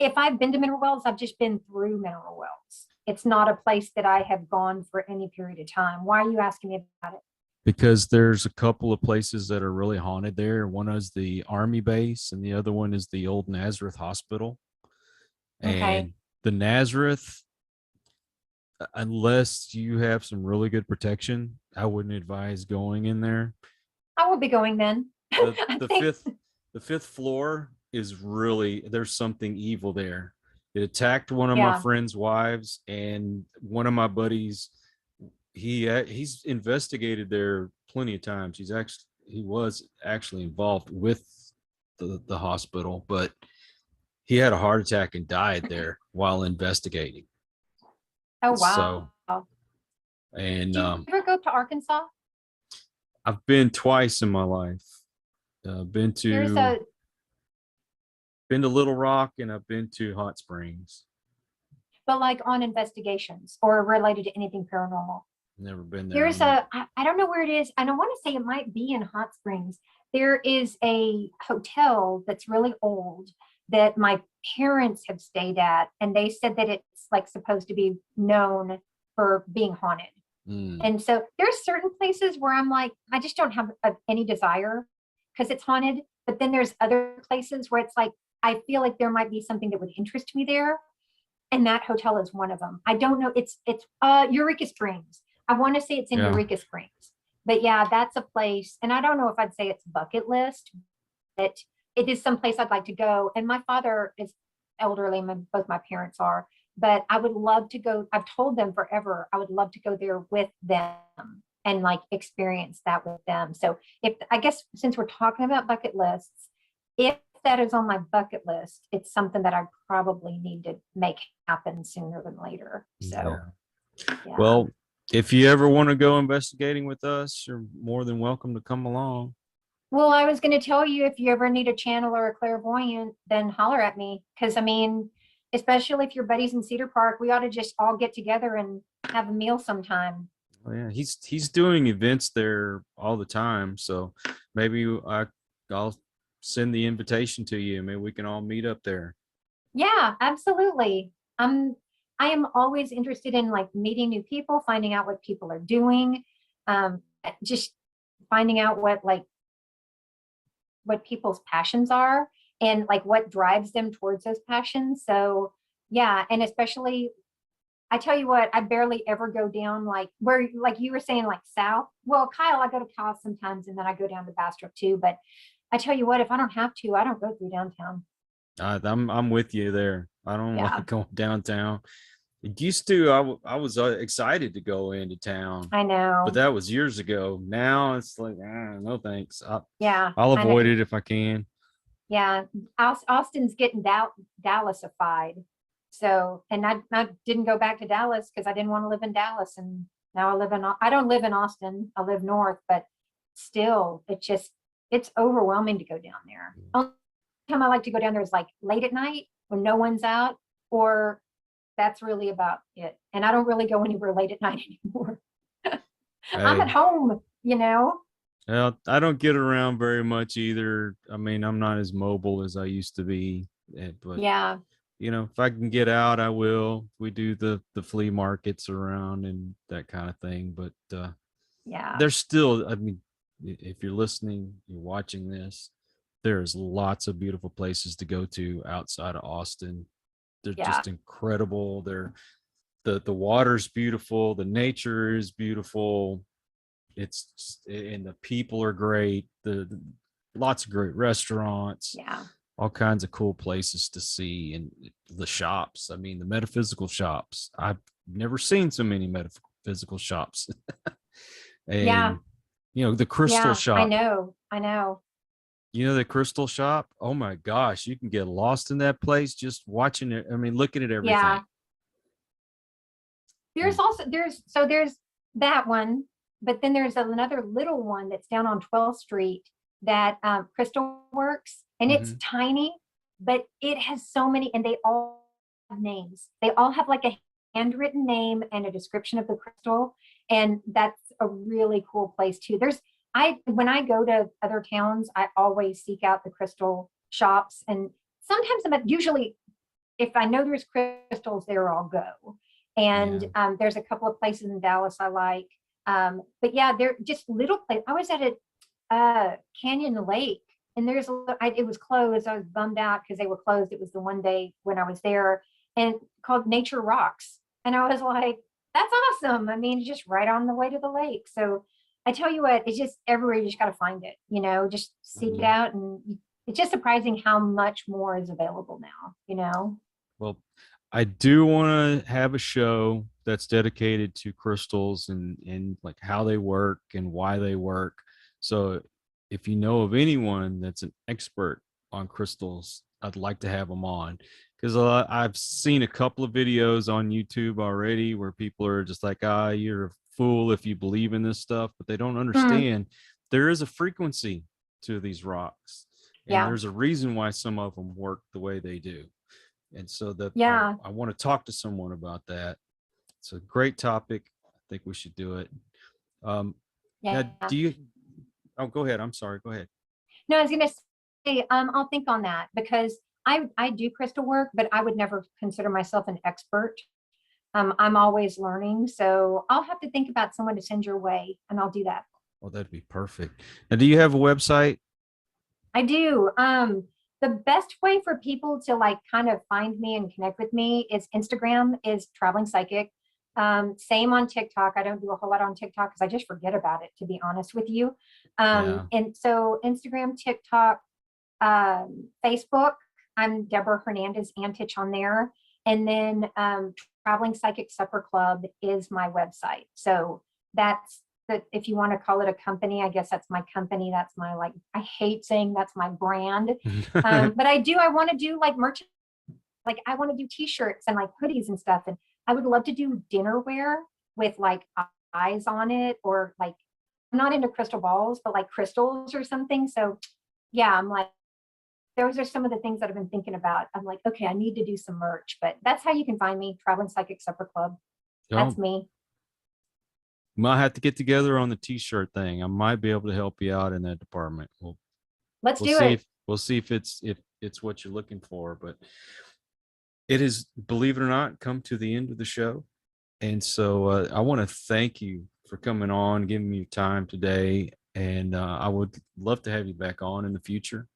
if I've been to Mineral Wells, I've just been through Mineral Wells. It's not a place that I have gone for any period of time. Why are you asking me about it? Because there's a couple of places that are really haunted there. One is the Army base, and the other one is the old Nazareth Hospital. Okay. And the Nazareth, unless you have some really the I will be going then. The fifth floor is really, there's something evil there. It attacked one of my friend's wives, and one of my buddies, he's investigated there plenty of times. He was actually involved with the hospital, but he had a heart attack and died there while investigating. Oh wow. So And Do you ever go to Arkansas? I've been twice in my life. Been There's to a, Little Rock, and I've been to Hot Springs. but like on investigations or related to anything paranormal. Never been there. There's a, I don't know where it is. And I want to say it might be in Hot Springs. There is a hotel that's really old that my parents have stayed at. And they said that it's like supposed to be known for being haunted. And so there's certain places where I'm like, I just don't have any desire because it's haunted. But then there's other places where it's like, I feel like there might be something that would interest me there. And that hotel is one of them. I don't know. It's Eureka Springs. I want to say it's in Yeah. Eureka Springs. But yeah, that's a place. And I don't know if I'd say it's bucket list, but it is some place I'd like to go. And my father is elderly, both my parents are, but I would love to go. I've told them forever, I would love to go there with them and like experience that with them. So if, I guess since we're talking about bucket lists, if that is on my bucket list, it's something that I probably need to make happen sooner than later. So, yeah. Well, if you ever want to go investigating with us, you're more than welcome to come along. Well, I was going to tell you, if you ever need a channel or a clairvoyant, then holler at me. Because I mean, especially if your buddies in Cedar Park, we ought to just all get together and have a meal sometime. Oh, yeah, he's doing events there all the time, so maybe I'll send the invitation to you. Maybe we can all meet up there. Yeah, absolutely. I am always interested in like meeting new people, finding out what people are doing, just finding out what people's passions are and like what drives them towards those passions. So yeah, and especially, I tell you what, I barely ever go down like where, like you were saying, like south. Well, Kyle, I go to Kyle sometimes, and then I go down to Bastrop too. But I tell you what, if I don't have to, I don't go through downtown. I'm with you there. I don't Yeah, like going downtown. It used to. I was excited to go into town, I but know. that was years ago. Now it's like, no thanks. Yeah, I'll I know. avoid it if I can. Yeah, Austin's getting Dallasified. So, and I didn't go back to Dallas because I didn't want to live in Dallas. And now I don't live in Austin. I live north, but still, it's overwhelming to go down there. Only time I like to go down there is like late at night when no one's out, or that's really about it. And I don't really go anywhere late at night anymore. I'm at Hey, home, you know? well, I don't get around very much either. I mean, I'm not as mobile as I used to be, but Yeah, if I can get out, I will. We do the flea markets around and that kind of thing, but yeah, there's still, I mean, if you're listening, you're watching this, there's lots of beautiful places to go to outside of Austin. They're yeah, just incredible. The water's beautiful, the nature is beautiful. And the people are great. The lots of great restaurants, yeah. all kinds of cool places to see, and the shops. I mean, the metaphysical shops. I've never seen so many metaphysical shops. Yeah, And the crystal yeah, I shop. know, I know. The crystal shop. Oh my gosh, you can get lost in that place just watching it. I mean, looking at everything. Yeah, there's And also there's that one, but then there's another little one that's down on 12th Street that Crystal works, and it's mhm. tiny, but it has so many, and they all have names. They all have like a handwritten name and a description of the crystal, and that's a really cool place too. When I go to other towns, I always seek out the crystal shops, and sometimes usually if I know there's crystals there, I'll go. And Yeah. there's a couple of places in Dallas I like. But yeah, they're just little places. I was at a Canyon Lake, and it was closed. I was bummed out because they were closed. It was the one day when I was there, and called Nature Rocks. And I was like, that's awesome. I mean, just right on the way to the lake. So I tell you what, it's just everywhere. You just got to find it, just seek it Mhm. out. And it's just surprising how much more is available now. Well, I do want to have a show that's dedicated to crystals and like how they work and why they work. So if you know of anyone that's an expert on crystals, I'd like to have them on, because I've seen a couple of videos on YouTube already where people are just like, you're a fool if you believe in this stuff, but they don't Mhm. understand there is a frequency to these rocks, and Yeah. there's a reason why some of them work the way they do. And so that Yeah. I want to talk to someone about that. It's a great topic. I think we should do it. Now, Yeah. do you? Oh, go ahead. I'm sorry. Go ahead. No, I was gonna say, I'll think on that because I do crystal work, but I would never consider myself an expert. I'm always learning, so I'll have to think about someone to send your way, and I'll do that. Well, that'd be perfect. Now, do you have a website? I do. The best way for people to like kind of find me and connect with me is Instagram is traveling psychic. Same on TikTok. I don't do a whole lot on TikTok because I just forget about it, to be honest with you. Yeah. And so Instagram, TikTok, Facebook, I'm Deborah Antiich on there. And then Traveling Psychic Supper Club is my website. So that's that. If you want to call it a company, I guess that's my company. That's my, like, I hate saying that's my brand. But I want to do like merch. Like I want to do t-shirts and like hoodies and stuff. And I would love to do dinnerware with like eyes on it, or like, I'm not into crystal balls, but like crystals or something. So yeah, I'm like, those are some of the things that I've been thinking about. I'm like, okay, I need to do some merch, but that's how you can find me, Traveling Psychic Supper Club. That's Oh, me. might have to get together on the t-shirt thing. I might be able to help you out in that department. Let's We'll do see it. if it's what you're looking for. But it is, believe it or not, come to the end of the show. And so I want to thank you for coming on, giving me your time today. And I would love to have you back on in the future.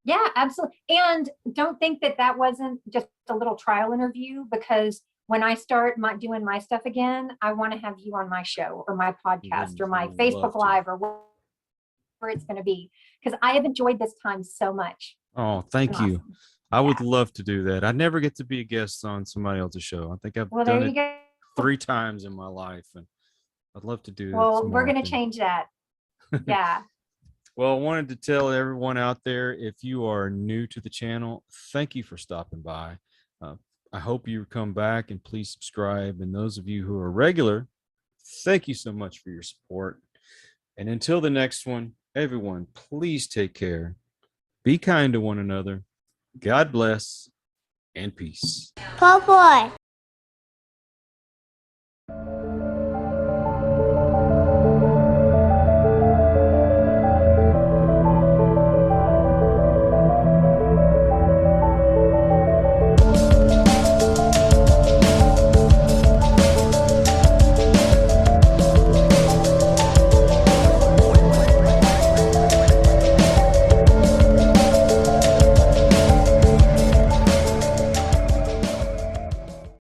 Yeah, absolutely. And don't think that that wasn't just a little trial interview, because when I start doing my stuff again, I want to have you on my show or my podcast or my Facebook Live or where it's going to be, because I have enjoyed this time so much. Oh, thank you. Awesome. I would Yeah. love to do that. I never get to be a guest on somebody else's show. I think I've Well, done there you it go. 3 times in my life, and I'd love to do this Well, we're more going to often. change that. Yeah. Well, I wanted to tell everyone out there, if you are new to the channel, thank you for stopping by. I hope you come back, and please subscribe. And those of you who are regular, thank you so much for your support. And until the next one, everyone, please take care. Be kind to one another. God bless, and peace. Po boy.